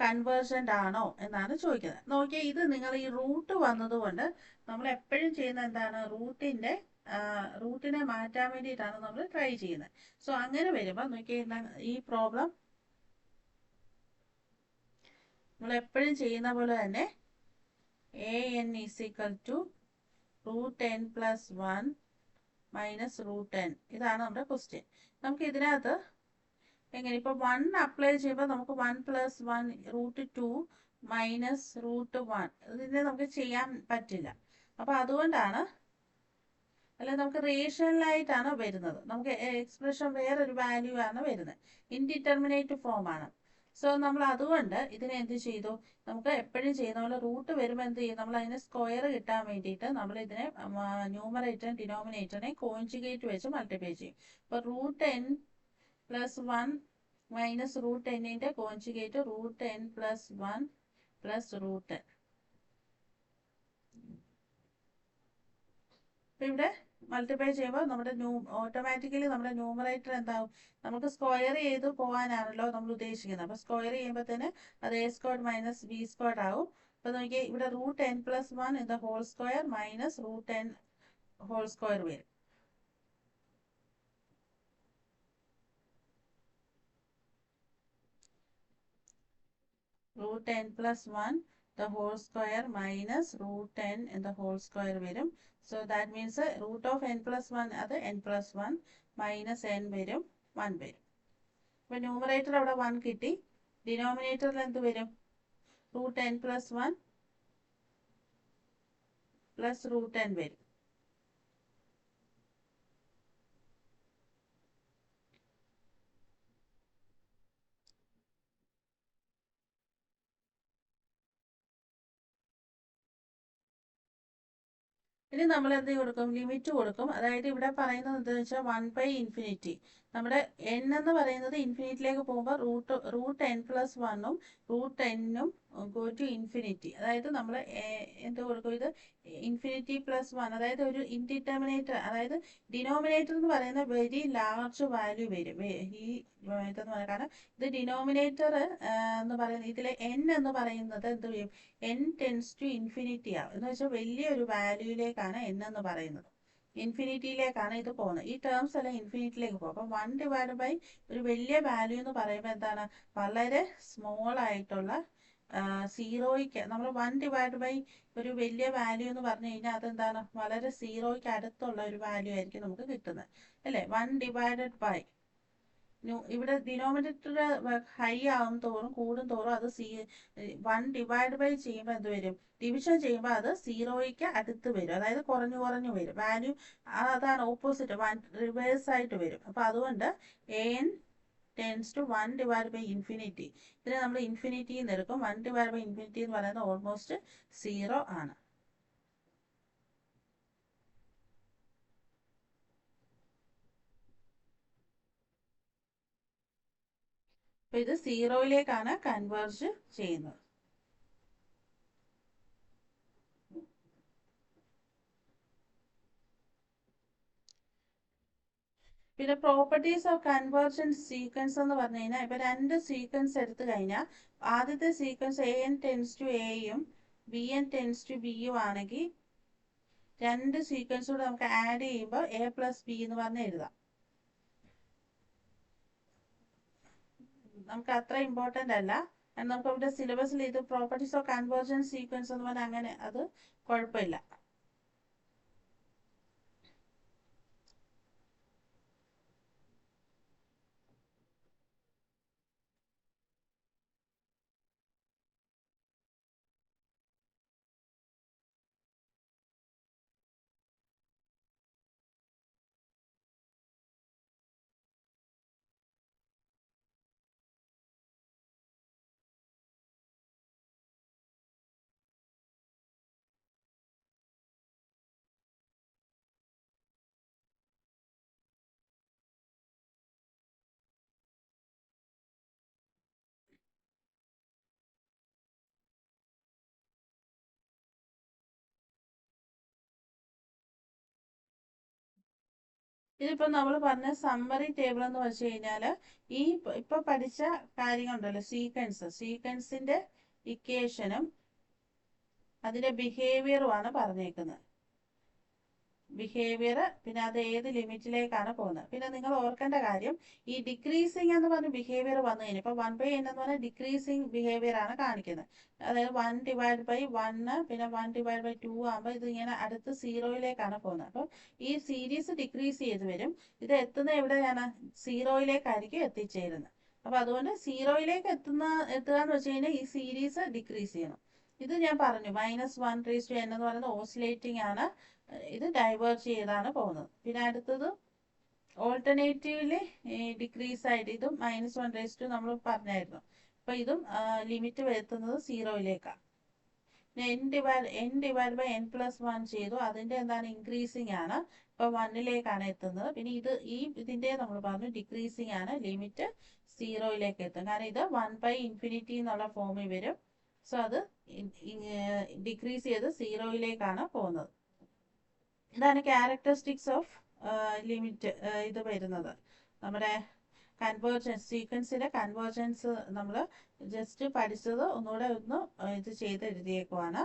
convergent ആണോ എന്നാണ് ചോദിക്കുന്നത്. നോക്കിയാൽ ഇത് നിങ്ങൾ ഈ റൂട്ട് വന്നതുകൊണ്ട് നമ്മൾ എപ്പോഴും ചെയ്യുന്ന എന്താണ്, റൂട്ടിനെ മാറ്റാൻ വേണ്ടിയിട്ടാണ് നമ്മൾ ട്രൈ ചെയ്യുന്നത്. സോ അങ്ങനെ വരുമ്പോൾ നോക്കിയാൽ ഈ പ്രോബ്ലം നമ്മൾ എപ്പോഴും ചെയ്യുന്ന പോലെ തന്നെ an is equal to root n plus 1 minus root n. ഇതാണ് നമ്മുടെ ക്വസ്റ്റ്യൻ. നമുക്ക് ഇതിനകത്ത് എങ്ങനെ ഇപ്പോൾ 1 അപ്ലൈ ചെയ്യുമ്പോൾ നമുക്ക് 1 പ്ലസ് 1 റൂട്ട് 2 മൈനസ് റൂട്ട് 1 ഇതിനെ നമുക്ക് ചെയ്യാൻ പറ്റില്ല. അപ്പോൾ അതുകൊണ്ടാണ്, അല്ലെങ്കിൽ നമുക്ക് റേഷണലായിട്ടാണ് വരുന്നത്, നമുക്ക് എക്സ്പ്രഷൻ വേറൊരു വാല്യൂ ആണ് വരുന്നത്, ഇൻഡിറ്റർമിനേറ്റ് ഫോം ആണ്. സോ നമ്മൾ അതുകൊണ്ട് ഇതിനെ എന്ത് ചെയ്തു, നമുക്ക് എപ്പോഴും ചെയ്യുന്ന പോലെ റൂട്ട് വരുമ്പോൾ എന്ത് ചെയ്യും, നമ്മൾ അതിനെ സ്ക്വയർ കിട്ടാൻ വേണ്ടിയിട്ട് നമ്മൾ ഇതിനെ ന്യൂമറേറ്ററും ഡിനോമിനേറ്ററിനെ കോൺജുഗേറ്റ് വെച്ച് മൾട്ടിപ്ലൈ ചെയ്യും. അപ്പോൾ root N plus 1 minus root എന്നിൻ്റെ conjugate root N plus 1 plus root n. അപ്പം ഇവിടെ മൾട്ടിപ്ലൈ ചെയ്യുമ്പോൾ നമ്മുടെ ഓട്ടോമാറ്റിക്കലി നമ്മുടെ ന്യൂമറേറ്റർ എന്താവും, നമുക്ക് സ്ക്വയർ ചെയ്ത് പോകാനാണല്ലോ നമ്മൾ ഉദ്ദേശിക്കുന്നത്. അപ്പോൾ സ്ക്വയർ ചെയ്യുമ്പോൾ തന്നെ അത് a squared minus b squared ആവും. അപ്പോൾ നോക്കിയാൽ ഇവിടെ root N plus 1 in the whole square minus root n whole square വരും. Root N plus 1 the whole square minus root n in the whole square വരും. So that means root of n plus 1 അത് n plus 1 minus n വരും 1 വരും. അപ്പോൾ numerator അവിടെ 1 കിട്ടി, ഡിനോമിനേറ്ററിൽ എന്ത് വരും, root N plus 1 plus root N വരും. ഇനി നമ്മൾ എന്ത് കൊടുക്കും, ലിമിറ്റ് കൊടുക്കും. അതായത് ഇവിടെ പറയുന്നത് എന്താണെന്ന് വെച്ചാൽ 1/∞. നമ്മുടെ n എന്ന് പറയുന്നത് ഇൻഫിനിറ്റിയിലേക്ക് പോകുമ്പോൾ റൂട്ട് എൻ പ്ലസ് 1ഉം റൂട്ട് എന്നും ഗോ ടു ഇൻഫിനിറ്റി. അതായത് നമ്മൾ എന്ത് കൊടുക്കും, ഇത് ഇൻഫിനിറ്റി പ്ലസ് 1, അതായത് ഒരു ഇൻഡിറ്റർമിനേറ്റർ, അതായത് ഡിനോമിനേറ്റർ എന്ന് പറയുന്ന വെരി ലാർജ് വാല്യൂ വരും ഈ ഇതെന്ന് പറയുന്നത്. കാരണം ഇത് ഡിനോമിനേറ്റർ എന്ന് പറയുന്നത് ഇതിലെ n എന്ന് പറയുന്നത് എന്ത് ചെയ്യും, n ടെൻസ് ടു ഇൻഫിനിറ്റി ആവും. എന്ന് വെച്ചാൽ വലിയൊരു വാല്യൂയിലേക്കാണ് n എന്ന് പറയുന്നത്, ഇൻഫിനിറ്റിയിലേക്കാണ് ഇത് പോകുന്നത്. ഈ ടേംസ് എല്ലാം ഇൻഫിനിറ്റിയിലേക്ക് പോകും. അപ്പം 1 ഡിവൈഡ് ബൈ ഒരു വലിയ വാല്യൂ എന്ന് പറയുമ്പോൾ എന്താണ്, വളരെ സ്മോൾ ആയിട്ടുള്ള സീറോയ്ക്ക്, നമ്മൾ 1 ഡിവൈഡ് ബൈ ഒരു വലിയ വാല്യൂ എന്ന് പറഞ്ഞു കഴിഞ്ഞാൽ അതെന്താണ്, വളരെ സീറോയ്ക്ക് അടുത്തുള്ള ഒരു വാല്യൂ ആയിരിക്കും നമുക്ക് കിട്ടുന്നത്, അല്ലേ. 1 ഡിവൈഡഡ് ബൈ ഇവിടെ ഡിനോമിനേറ്റർ ഹൈ ആവും തോറും കൂടും തോറും അത് 1 ഡിവൈഡ് ബൈ ചെയ്യുമ്പോൾ എന്ത് വരും, ഡിവിഷൻ ചെയ്യുമ്പോൾ അത് സീറോയ്ക്ക് അടുത്ത് വരും, അതായത് കുറഞ്ഞു കുറഞ്ഞു വരും വാല്യൂ. അതാണ് ഓപ്പോസിറ്റ്, റിവേഴ്സ് ആയിട്ട് വരും. അപ്പോൾ അതുകൊണ്ട് an tends to 1 divide by infinity, ഇതിനെ നമ്മൾ ഇൻഫിനിറ്റി എന്ന് എടുക്കും. 1 ഡിവൈഡ് ബൈ ഇൻഫിനിറ്റി എന്ന് പറയുന്നത് ഓൾമോസ്റ്റ് 0 ആണ്. അപ്പോൾ ഇത് സീറോയിലേക്കാണ് കൺവേർജ് ചെയ്യുന്നത്. പിന്നെ പ്രോപ്പർട്ടീസ് ഓഫ് കൺവേർജൻറ്റ് സീക്വൻസ് എന്ന് പറഞ്ഞു കഴിഞ്ഞാൽ, ഇപ്പം 2 സീക്വൻസ് എടുത്തു കഴിഞ്ഞാൽ ആദ്യത്തെ സീക്വൻസ് an ടെൻസ് ടു എയും bn ടെൻസ് ടു ബിയും ആണെങ്കിൽ 2 സീക്വൻസ് കൂടെ നമുക്ക് ആഡ് ചെയ്യുമ്പോൾ a പ്ലസ് ബി എന്ന് പറഞ്ഞ് എഴുതാം. നമുക്ക് അത്ര ഇമ്പോർട്ടൻ്റ് അല്ല. നമുക്ക് ഇവിടെ സിലബസിൽ ഇത് പ്രോപ്പർട്ടീസ് ഓഫ് കൺവേർജൻറ്റ് സീക്വൻസ് എന്ന് പറഞ്ഞാൽ അങ്ങനെ അത് കുഴപ്പമില്ല. ഇതിപ്പോ നമ്മൾ പറഞ്ഞ സമ്മറി ടേബിൾ എന്ന് വെച്ച് കഴിഞ്ഞാൽ ഈ ഇപ്പൊ പഠിച്ച കാര്യങ്ങളുണ്ടല്ലോ, സീക്വൻസിന്റെ ഇക്വേഷനും അതിന്റെ ബിഹേവിയറുമാണ് പറഞ്ഞേക്കുന്നത്. ബിഹേവിയർ, പിന്നെ അത് ഏത് ലിമിറ്റിലേക്കാണ് പോകുന്നത്. പിന്നെ നിങ്ങൾ ഓർക്കേണ്ട കാര്യം, ഈ ഡിക്രീസിങ് എന്ന് പറഞ്ഞ ബിഹേവിയർ വന്നു കഴിഞ്ഞാൽ ഇപ്പൊ 1/n എന്ന് പറഞ്ഞാൽ ഡിക്രീസിങ് ബിഹേവിയർ ആണ് കാണിക്കുന്നത്. അതായത് 1/1 പിന്നെ 1/2 ആകുമ്പോൾ ഇത് ഇങ്ങനെ അടുത്ത് സീറോയിലേക്കാണ് പോകുന്നത്. അപ്പം ഈ സീരീസ് ഡിക്രീസ് ചെയ്ത് വരും. ഇത് എത്തുന്ന എവിടെയാണ്? സീറോയിലേക്കായിരിക്കും എത്തിച്ചേരുന്നത്. അപ്പൊ അതുകൊണ്ട് സീറോയിലേക്ക് എത്തുക എന്ന് വെച്ച് കഴിഞ്ഞാൽ ഈ സീരീസ് ഡിക്രീസ് ചെയ്യണം. ഇത് ഞാൻ പറഞ്ഞു, -1/n എന്ന് പറയുന്നത് ഓസിലേറ്റിംഗ് ആണ്. ഇത് ഡൈവേർജ് ചെയ്താണ് പോകുന്നത്. പിന്നെ അടുത്തത് ഓൾട്ടർനേറ്റീവ്ലി ഡിക്രീസ് ആയിട്ട് ഇതും -1/2 നമ്മൾ പറഞ്ഞായിരുന്നു. അപ്പൊ ഇതും ലിമിറ്റ് വരുത്തുന്നത് സീറോയിലേക്കാണ്. n/n+1 ചെയ്തു, അതിന്റെ എന്താണ്? ഇൻക്രീസിങ് ആണ്. ഇപ്പൊ 1ലേക്കാണ് എത്തുന്നത്. പിന്നെ ഇതിന്റെ നമ്മൾ പറഞ്ഞു ഡിക്രീസിങ് ആണ്, ലിമിറ്റ് സീറോയിലേക്ക് എത്തും. കാരണം ഇത് 1/∞ എന്നുള്ള ഫോമിൽ വരും. സോ അത് ഡിക്രീസ് ചെയ്ത് സീറോയിലേക്കാണ് പോകുന്നത്. ഇതാണ് ക്യാരക്ടറിസ്റ്റിക്സ് ഓഫ് ലിമിറ്റ് ഇത് വരുന്നത്. നമ്മുടെ കൺവേർജൻസ്, സീക്വൻസിന്റെ കൺവേർജൻസ് നമ്മൾ ജസ്റ്റ് പഠിച്ചത് ഒന്നുകൂടെ ഒന്ന് ഇത് ചെയ്ത് എഴുതിയേക്കുവാണ്.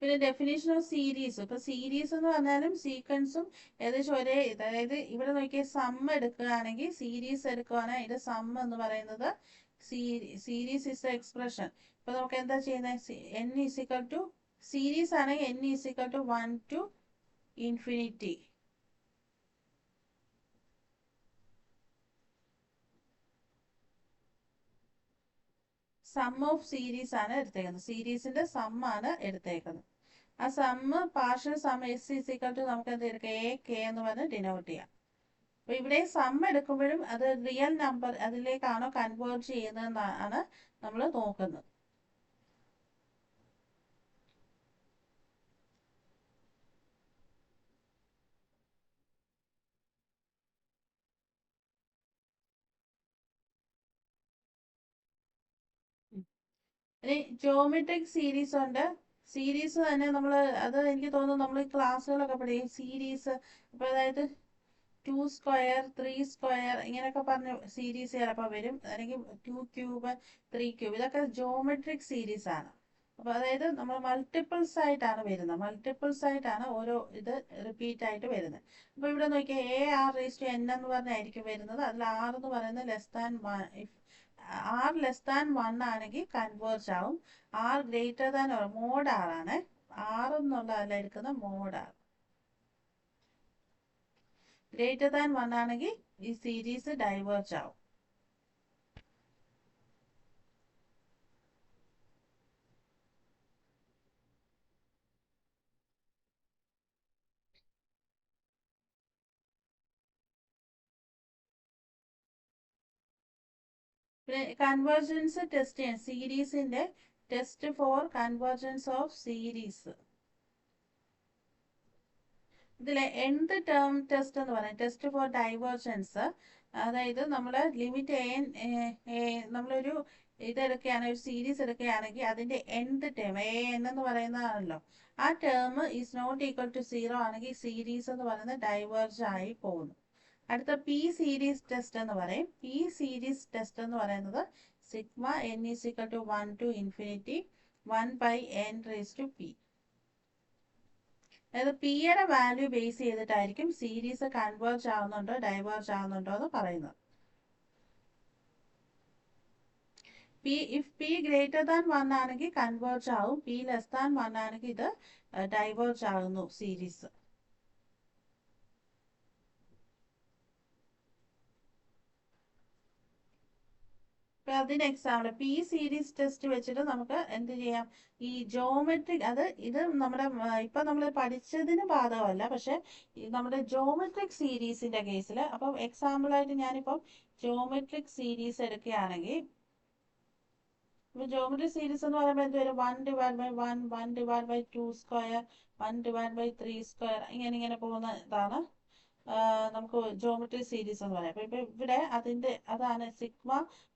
പിന്നെ ഡെഫിനേഷൻ ഓഫ് സീരീസ്. ഇപ്പൊ സീരീസ് എന്ന് പറഞ്ഞാലും സീക്വൻസും ഏകദേശം ഒരേ. അതായത് ഇവിടെ നോക്കിയാൽ സം എടുക്കുകയാണെങ്കിൽ, സീരീസ് എടുക്കുകയാണെങ്കിൽ അതിന്റെ സം എന്ന് പറയുന്നത് സീരീസ് ഇസ് ദ എക്സ്പ്രഷൻ. ഇപ്പൊ നമുക്ക് എന്താ ചെയ്യുന്നത്? n സീരീസ് ആണെങ്കിൽ n 1 to ∞. Sum of series ആണ് എടുത്തേക്കുന്നത്. സീരീസിന്റെ സം ആണ് എടുത്തേക്കുന്നത്. ആ സമ്മ് പാർഷ്യൽ സം s നമുക്ക് എന്ത് എടുക്കാം? AK എന്ന് പറഞ്ഞ് ഡിനോട്ട് ചെയ്യാം. അപ്പൊ ഇവിടെ സം എടുക്കുമ്പോഴും അത് റിയൽ നമ്പർ അതിലേക്കാണോ കൺവേർട്ട് ചെയ്യുന്നതെന്നാണ് നമ്മൾ നോക്കുന്നത്. ഇനി ജോമെട്രിക് സീരീസ് ഉണ്ട്. സീരീസ് തന്നെ നമ്മൾ, അത് എനിക്ക് തോന്നുന്നു നമ്മൾ ക്ലാസ്സുകളൊക്കെ പഠിക്കും സീരീസ്. അപ്പൊ അതായത് 2² 3² ഇങ്ങനെയൊക്കെ പറഞ്ഞ സീരീസ് ചിലപ്പോൾ വരും. അല്ലെങ്കിൽ 2³ 3³ ഇതൊക്കെ ജോമെട്രിക് സീരീസ് ആണ്. അപ്പൊ അതായത് നമ്മൾ മൾട്ടിപ്പിൾസ് ആയിട്ടാണ് വരുന്നത്. മൾട്ടിപ്പിൾസ് ആയിട്ടാണ് ഓരോ ഇത് റിപ്പീറ്റ് ആയിട്ട് വരുന്നത്. അപ്പൊ ഇവിടെ നോക്കിയാൽ AR⁴n എന്ന് പറഞ്ഞായിരിക്കും വരുന്നത്. അതിൽ R എന്ന് പറയുന്നത് R 1 ആണെങ്കിൽ കൺവേർജ് ആവും. R മോഡ് R ആണ്. R എന്നുള്ളതല്ല എടുക്കുന്ന, മോഡ് R. >1 ആണെങ്കിൽ ഈ സീരീസ് ഡൈവേർജ് ആവും. പിന്നെ കൺവേർജൻസ് ടെസ്റ്റ് ചെയ്യാൻ, സീരീസിന്റെ test for convergence of series. ഇതിലെ nth ടേം ടെസ്റ്റ് എന്ന് പറയും, ടെസ്റ്റ് ഫോർ ഡൈവേർജൻസ്. അതായത് നമ്മൾ ലിമിറ്റ് നമ്മളൊരു ഇതെടുക്കുകയാണെങ്കിൽ, ഒരു സീരീസ് എടുക്കുകയാണെങ്കിൽ അതിന്റെ nth ടേം an എന്ന് പറയുന്നതാണല്ലോ, ആ term is not equal to 0 ആണെങ്കിൽ സീരീസ് എന്ന് പറയുന്നത് ഡൈവേർജ് ആയി പോകുന്നു. അടുത്ത P സീരീസ് ടെസ്റ്റ് എന്ന് പറയും. P സീരീസ് ടെസ്റ്റ് എന്ന് പറയുന്നത് n = 1 to ∞ 1/n⁴P. അതായത് P യുടെ വാല്യൂ ബേസ് ചെയ്തിട്ടായിരിക്കും സീരീസ് കൺവേർജ് ആവുന്നുണ്ടോ ഡൈവേർജ് ആവുന്നുണ്ടോ എന്ന് പറയുന്നത്. if P > 1 ആണെങ്കിൽ കൺവേർജ് ആവും. P <1 ആണെങ്കിൽ ഇത് ഡൈവേർജ് ആകുന്നു സീരീസ്. അതിന് എക്സാമ്പിൾ P സീരീസ് ടെസ്റ്റ് വെച്ചിട്ട് നമുക്ക് എന്ത് ചെയ്യാം? ഈ ജോമെട്രിക്, ഇത് നമ്മുടെ ഇപ്പൊ നമ്മൾ പഠിച്ചതിന് ബാധകമല്ല, പക്ഷെ നമ്മുടെ ജോമെട്രിക് സീരീസിന്റെ കേസിൽ, അപ്പം എക്സാമ്പിൾ ആയിട്ട് ഞാനിപ്പം ജോമെട്രിക് സീരീസ് എടുക്കുകയാണെങ്കിൽ, ഇപ്പൊ ജോമെട്രി സീരീസ് എന്ന് പറയുമ്പോൾ എന്ത് വരും 1/1 1/2 സ്ക്വയർ 1/3 സ്ക്വയർ ഇങ്ങനെ പോകുന്ന ഇതാണ് നമുക്ക് ജോമെട്രി സീരീസ് എന്ന് പറയാം. അപ്പൊ ഇവിടെ അതാണ് സിഗ്മ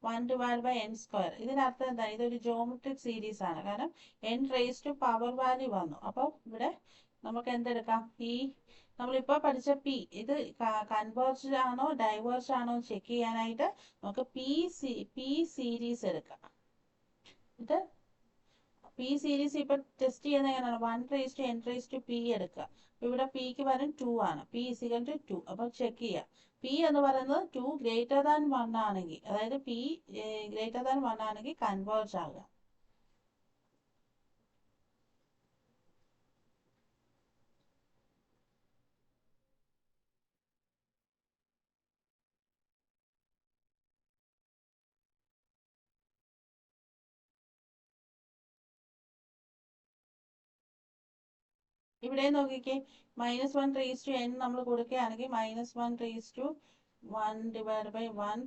1/n². ഇതിനർത്ഥം എന്താ, ഇതൊരു ജോമെട്രിക് സീരീസ് ആണ്. കാരണം n raise to power value വന്നു. അപ്പൊ ഇവിടെ നമുക്ക് എന്തെടുക്കാം, നമ്മളിപ്പോ പഠിച്ച പി ഇത് കൺവേർജ് ആണോ ഡൈവേർജ് ആണോ ചെക്ക് ചെയ്യാനായിട്ട് നമുക്ക് പി സീരീസ് എടുക്കാം. ഇത് പി സീരീസ് ഇപ്പൊ ടെസ്റ്റ് ചെയ്യുന്ന എങ്ങനെയാണ്, 1/n/p എടുക്കുക. ഇവിടെ പിക്ക് പകരം 2 ആണ്, p = 2. അപ്പൊ ചെക്ക് ചെയ്യാം. p എന്ന് പറയുന്നത് 2 ഗ്രേറ്റർ ദാൻ 1 ആണെങ്കിൽ, അതായത് p ഗ്രേറ്റർ ദാൻ 1 ആണെങ്കിൽ കൺവേർജ് ആകുക. ഇവിടെ നോക്കിക്കേ, -1/n നമ്മൾ കൊടുക്കുകയാണെങ്കിൽ -1/1/1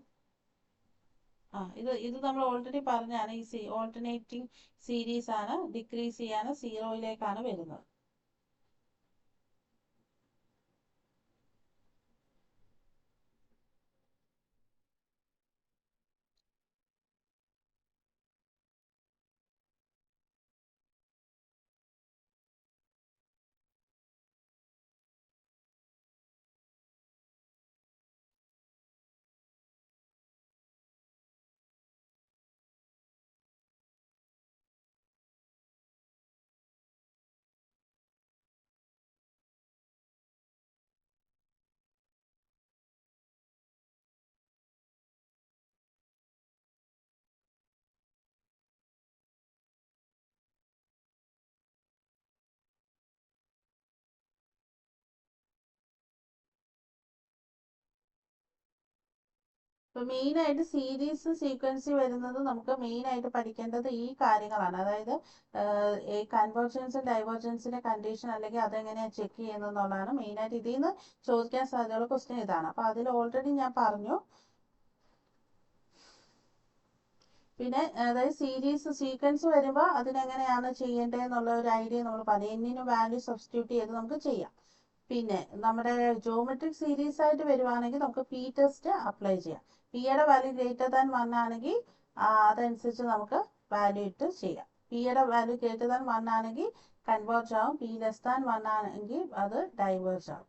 ഇത് നമ്മൾ ഓൾറെഡി പറഞ്ഞാണ്. ഈ ഓൾട്ടർനേറ്റിംഗ് സീരീസ് ആണ്, ഡിക്രീസ് ചെയ്യാണ്, 0യിലേക്കാണ് വരുന്നത്. ഇപ്പൊ മെയിൻ ആയിട്ട് സീരീസ് സീക്വൻസി വരുന്നത് നമുക്ക് മെയിൻ ആയിട്ട് പഠിക്കേണ്ടത് ഈ കാര്യങ്ങളാണ്. അതായത് ഈ കൺവേർജൻസും ഡൈവേർജൻസിന്റെ കണ്ടീഷൻ അല്ലെങ്കിൽ അതെങ്ങനെയാണ് ചെക്ക് ചെയ്യുന്നതെന്നുള്ളതാണ് മെയിൻ ആയിട്ട്. ഇതിൽ നിന്ന് ചോദിക്കാൻ സാധ്യതയുള്ള ക്വസ്റ്റ്യൻ ഇതാണ്. അപ്പൊ അതിൽ ഓൾറെഡി ഞാൻ പറഞ്ഞു. പിന്നെ അതായത് സീരീസ് സീക്വൻസ് വരുമ്പോൾ അതിനെങ്ങനെയാണ് ചെയ്യേണ്ടതെന്നുള്ള ഒരു ഐഡിയ നമ്മൾ പറഞ്ഞു. എന്നിന് വാല്യൂ സബ്സ്റ്റിറ്റ്യൂട്ട് ചെയ്ത് നമുക്ക് ചെയ്യാം. പിന്നെ നമ്മുടെ ജോമെട്രിക് സീരീസ് ആയിട്ട് വരുവാണെങ്കിൽ നമുക്ക് പി ടെസ്റ്റ് അപ്ലൈ ചെയ്യാം. പിയുടെ വാല്യൂ ഗ്രേറ്റർ ദാൻ 1 ആണെങ്കിൽ അതനുസരിച്ച് നമുക്ക് വാല്യൂ ഇട്ട് ചെയ്യാം. പിയുടെ വാല്യൂ ഗ്രേറ്റർ ദാൻ 1 ആണെങ്കിൽ കൺവേർജ് ആവും, പി ലെസ് ദാൻ 1 ആണെങ്കിൽ അത് ഡൈവേർജ് ആവും.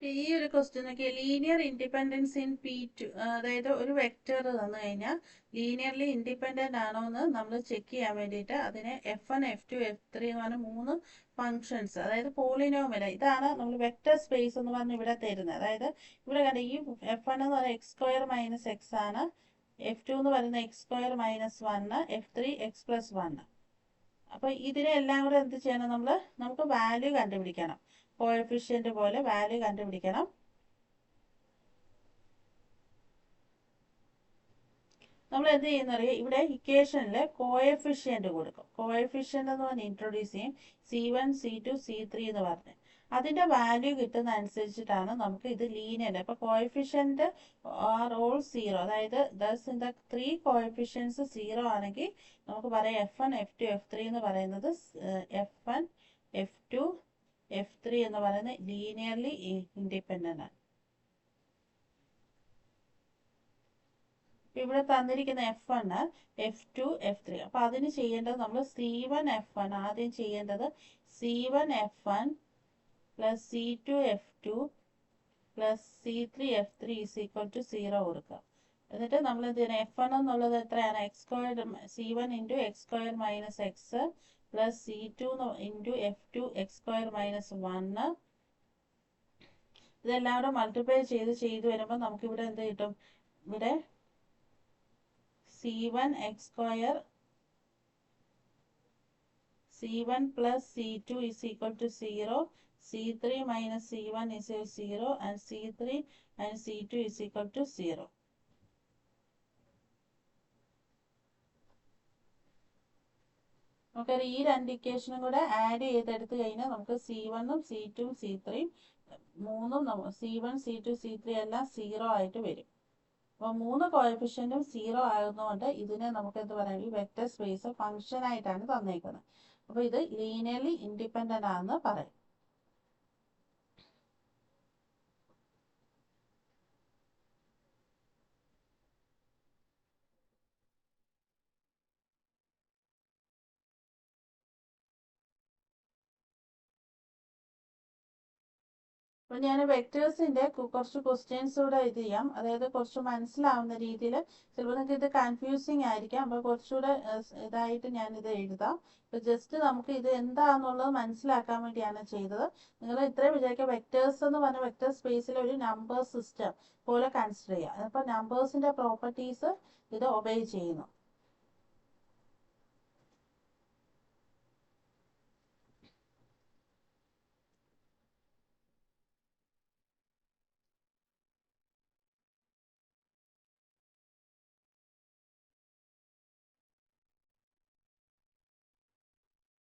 ഈ ഒരു ക്വസ്റ്റ്യൻ നോക്കിയാൽ ലീനിയർ ഇൻഡിപെൻഡൻസ് ഇൻ P2, അതായത് ഒരു വെക്റ്റർ തന്നു കഴിഞ്ഞാൽ ലീനിയർലി ഇൻഡിപെൻഡന്റ് ആണോ എന്ന് നമ്മൾ ചെക്ക് ചെയ്യാൻ വേണ്ടിയിട്ട് അതിനെ F1 F2 F3 എന്ന് പറഞ്ഞ 3 ഫങ്ഷൻസ്, അതായത് പോളിനോമിയൽ, ഇതാണ് നമ്മൾ വെക്റ്റർ സ്പേസ് എന്ന് പറഞ്ഞ് ഇവിടെ തരുന്നത്. അതായത് ഇവിടെ കണ്ട ഈ F1 എന്ന് പറയുന്നത് x² - x ആണ്, F2 എന്ന് പറയുന്നത് x² - 1, F3 x+1. അപ്പൊ ഇതിനെ എല്ലാം കൂടെ എന്ത് ചെയ്യണം, നമുക്ക് വാല്യൂ കണ്ടുപിടിക്കണം. കോഎഫിഷ്യന്റ് പോലെ വാല്യൂ കണ്ടുപിടിക്കണം. നമ്മൾ എന്ത് ചെയ്യുന്നറിയോ, ഇവിടെ ഇക്വേഷനിൽ കോഎഫിഷ്യന്റ് കൊടുക്കും. കോഎഫിഷ്യന്റ് എന്ന് പറഞ്ഞ് ഇൻട്രൊഡ്യൂസ് ചെയ്യും. C1 C2 C3 എന്ന് പറഞ്ഞ് അതിന്റെ വാല്യൂ കിട്ടുന്ന അനുസരിച്ചിട്ടാണ് നമുക്ക് ഇത് ലീനിയർ. അപ്പൊ കോഎഫിഷ്യന്റ് ആർ ഓൾ 0, അതായത് ഇൻ ദ 3 കോഎഫിഷ്യൻസ് 0 ആണെങ്കിൽ നമുക്ക് പറയാം F1 F2 F3 എന്ന് പറയുന്നത് F1 F2 F3 എന്ന് പറയുന്നത് ലീനിയർലി ഇൻഡിപെൻഡന്റ് ആണ്. ഇവിടെ തന്നിരിക്കുന്ന F1 F2 F3. അപ്പൊ അതിന് ചെയ്യേണ്ടത് നമ്മൾ C1 F1 ആദ്യം ചെയ്യേണ്ടത് C1 F1 plus C2 F2 plus C3 F3 = 0 കൊടുക്കുക. എന്നിട്ട് നമ്മൾ എന്ത് ചെയ്യണം, F1 എന്നുള്ളത് എത്രയാണ്, C1 into X² minus X plus C2 into F2 X² minus 1. ഇതെല്ലാം കൂടെ മൾട്ടിപ്ലൈ ചെയ്ത് വരുമ്പോൾ നമുക്കിവിടെ എന്ത് കിട്ടും, ഇവിടെ C1 plus C2 is equal to 0, C3 minus C1 is 0, and C3 and C2 is equal to 0. നമുക്ക് ഈ രണ്ട് ഇക്വേഷനും കൂടെ ആഡ് ചെയ്തെടുത്ത് കഴിഞ്ഞാൽ നമുക്ക് C1ഉം C2ഉം C3ഉം മൂന്നും C1 C2 C3 എല്ലാം 0 ആയിട്ട് വരും. അപ്പോൾ 3 കോഎഫിഷ്യൻറ്റും 0 ആകുന്നതുകൊണ്ട് ഇതിനെ നമുക്ക് എന്ത് പറയാം, ഈ വെക്റ്റർ സ്പേസ് ഫംഗ്ഷൻ ആയിട്ടാണ് തന്നേക്കുന്നത്. അപ്പോൾ ഇത് ലീനിയർലി ഇൻഡിപെൻഡൻ്റ് ആണെന്ന് പറയും. അപ്പോൾ ഞാൻ വെക്ടേഴ്സിൻ്റെ കുറച്ച് ക്വസ്റ്റ്യൻസ് കൂടെ ഇത് ചെയ്യാം, അതായത് കുറച്ച് മനസ്സിലാവുന്ന രീതിയിൽ. ചിലപ്പോൾ നിങ്ങൾക്ക് ഇത് കൺഫ്യൂസിങ് ആയിരിക്കാം, അപ്പോൾ കുറച്ചുകൂടെ ഇതായിട്ട് ഞാനിത് എഴുതാം. അപ്പോൾ ജസ്റ്റ് നമുക്ക് ഇത് എന്താണെന്നുള്ളത് മനസ്സിലാക്കാൻ വേണ്ടിയാണ് ചെയ്തത്. നിങ്ങൾ ഇത്രയും വിചാരിക്കുക, വെക്ടേഴ്സ് എന്ന് പറഞ്ഞ വെക്ടർ സ്പേസിലെ ഒരു നമ്പർ സിസ്റ്റം പോലെ കൺസിഡർ ചെയ്യുക. അപ്പോൾ നമ്പേഴ്സിൻ്റെ പ്രോപ്പർട്ടീസ് ഇത് ഒബേ ചെയ്യുന്നു.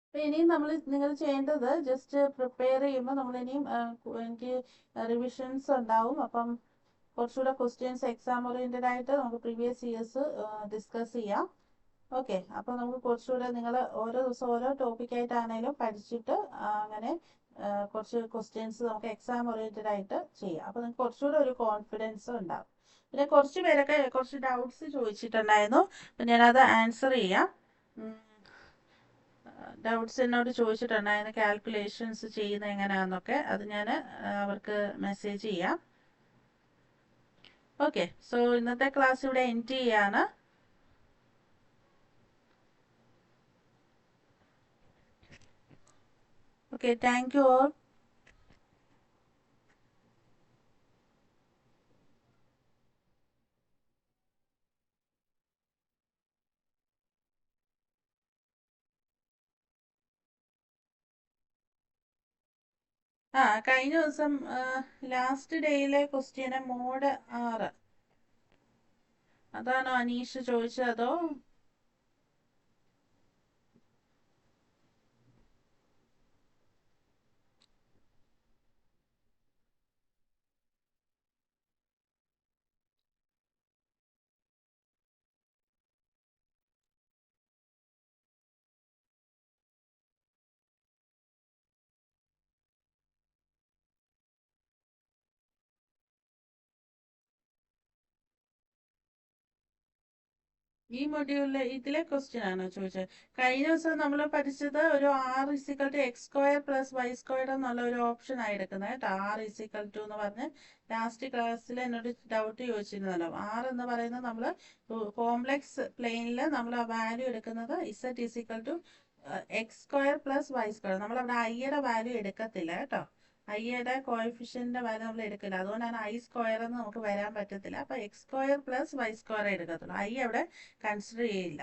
അപ്പോൾ ഇനിയും നിങ്ങൾ ചെയ്യേണ്ടത് ജസ്റ്റ് പ്രിപ്പയർ ചെയ്യുമ്പോൾ നമ്മളിനിയും എനിക്ക് റിവിഷൻസ് ഉണ്ടാവും. അപ്പം കുറച്ചുകൂടെ ക്വസ്റ്റ്യൻസ് എക്സാം ഓറിയൻറ്റഡ് ആയിട്ട് നമുക്ക് പ്രീവിയസ് ഇയേഴ്സ് ഡിസ്കസ് ചെയ്യാം. ഓക്കെ, അപ്പോൾ നമുക്ക് കുറച്ചുകൂടെ നിങ്ങൾ ഓരോ ദിവസം ഓരോ ടോപ്പിക്കായിട്ടാണേലും പഠിച്ചിട്ട് അങ്ങനെ കുറച്ച് ക്വസ്റ്റ്യൻസ് നമുക്ക് എക്സാം ഓറിയൻറ്റഡ് ആയിട്ട് ചെയ്യാം. അപ്പോൾ നിങ്ങൾക്ക് കുറച്ചുകൂടെ ഒരു കോൺഫിഡൻസ് ഉണ്ടാവും. പിന്നെ കുറച്ച് പേരൊക്കെ കുറച്ച് ഡൗട്ട്സ് ചോദിച്ചിട്ടുണ്ടായിരുന്നു, അപ്പം ഞാനത് ആൻസർ ചെയ്യാം. ഡൗട്ട്സ് എന്നോട് ചോദിച്ചിട്ടുണ്ടായിരുന്നു കാൽക്കുലേഷൻസ് ചെയ്യുന്നത് എങ്ങനെയാണെന്നൊക്കെ. അത് ഞാൻ അവർക്ക് മെസ്സേജ് ചെയ്യാം. ഓക്കെ, സോ ഇന്നത്തെ ക്ലാസ് ഇവിടെ എൻഡ് ചെയ്യാണ്. Okay, thank you all. കഴിഞ്ഞ ദിവസം ലാസ്റ്റ് ഡേയിലെ ക്വസ്റ്റ്യന് മോഡ് 6 അതാണോ അനീഷ് ചോദിച്ചത്, അതോ ഈ മൊഡ്യൂളിലെ ഇതിലെ ക്വസ്റ്റ്യൻ ആണോ ചോദിച്ചത്? കഴിഞ്ഞ ദിവസം നമ്മൾ പഠിച്ചത് ഒരു R=X² + Y² എന്നുള്ള ഒരു ഓപ്ഷൻ ആയി എടുക്കുന്നത് കേട്ടോ. R=2 എന്ന് പറഞ്ഞ് ലാസ്റ്റ് ക്ലാസ്സിൽ എന്നോട് ഡൗട്ട് ചോദിച്ചിരുന്നല്ലോ. R എന്ന് പറയുന്നത് നമ്മൾ കോംപ്ലക്സ് പ്ലെയിനിൽ നമ്മൾ വാല്യൂ എടുക്കുന്നത് Z=X² + Y². നമ്മളവിടെ ഐയുടെ വാല്യൂ എടുക്കത്തില്ല കേട്ടോ. ഐയുടെ കോഎഫിഷ്യന്റിന്റെ വാല്യൂ നമ്മൾ എടുക്കില്ല. അതുകൊണ്ടാണ് I² എന്ന് നമുക്ക് വരാൻ പറ്റത്തില്ല. അപ്പൊ X² + Y² എടുക്കത്തുള്ളൂ. ഐ അവിടെ കൺസിഡർ ചെയ്യില്ല.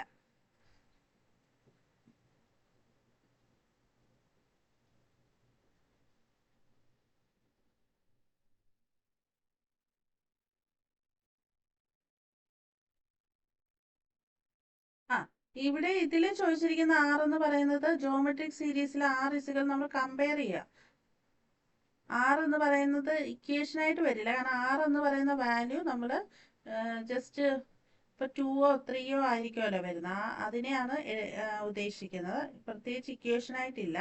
ഇവിടെ ഇതിൽ ചോദിച്ചിരിക്കുന്ന R എന്ന് പറയുന്നത് ജോമെട്രിക് സീരീസിൽ R നമ്മൾ കമ്പയർ ചെയ്യുക. R എന്ന് പറയുന്നത് ഇക്വേഷൻ ആയിട്ട് വരില്ല, കാരണം R എന്ന് പറയുന്ന വാല്യൂ നമ്മൾ ജസ്റ്റ് ഇപ്പോൾ 2ഓ 3ഓ ആയിരിക്കുമല്ലോ വരുന്നത്. അതിനെയാണ് ഉദ്ദേശിക്കുന്നത്, പ്രത്യേകിച്ച് ഇക്വേഷൻ ആയിട്ടില്ല.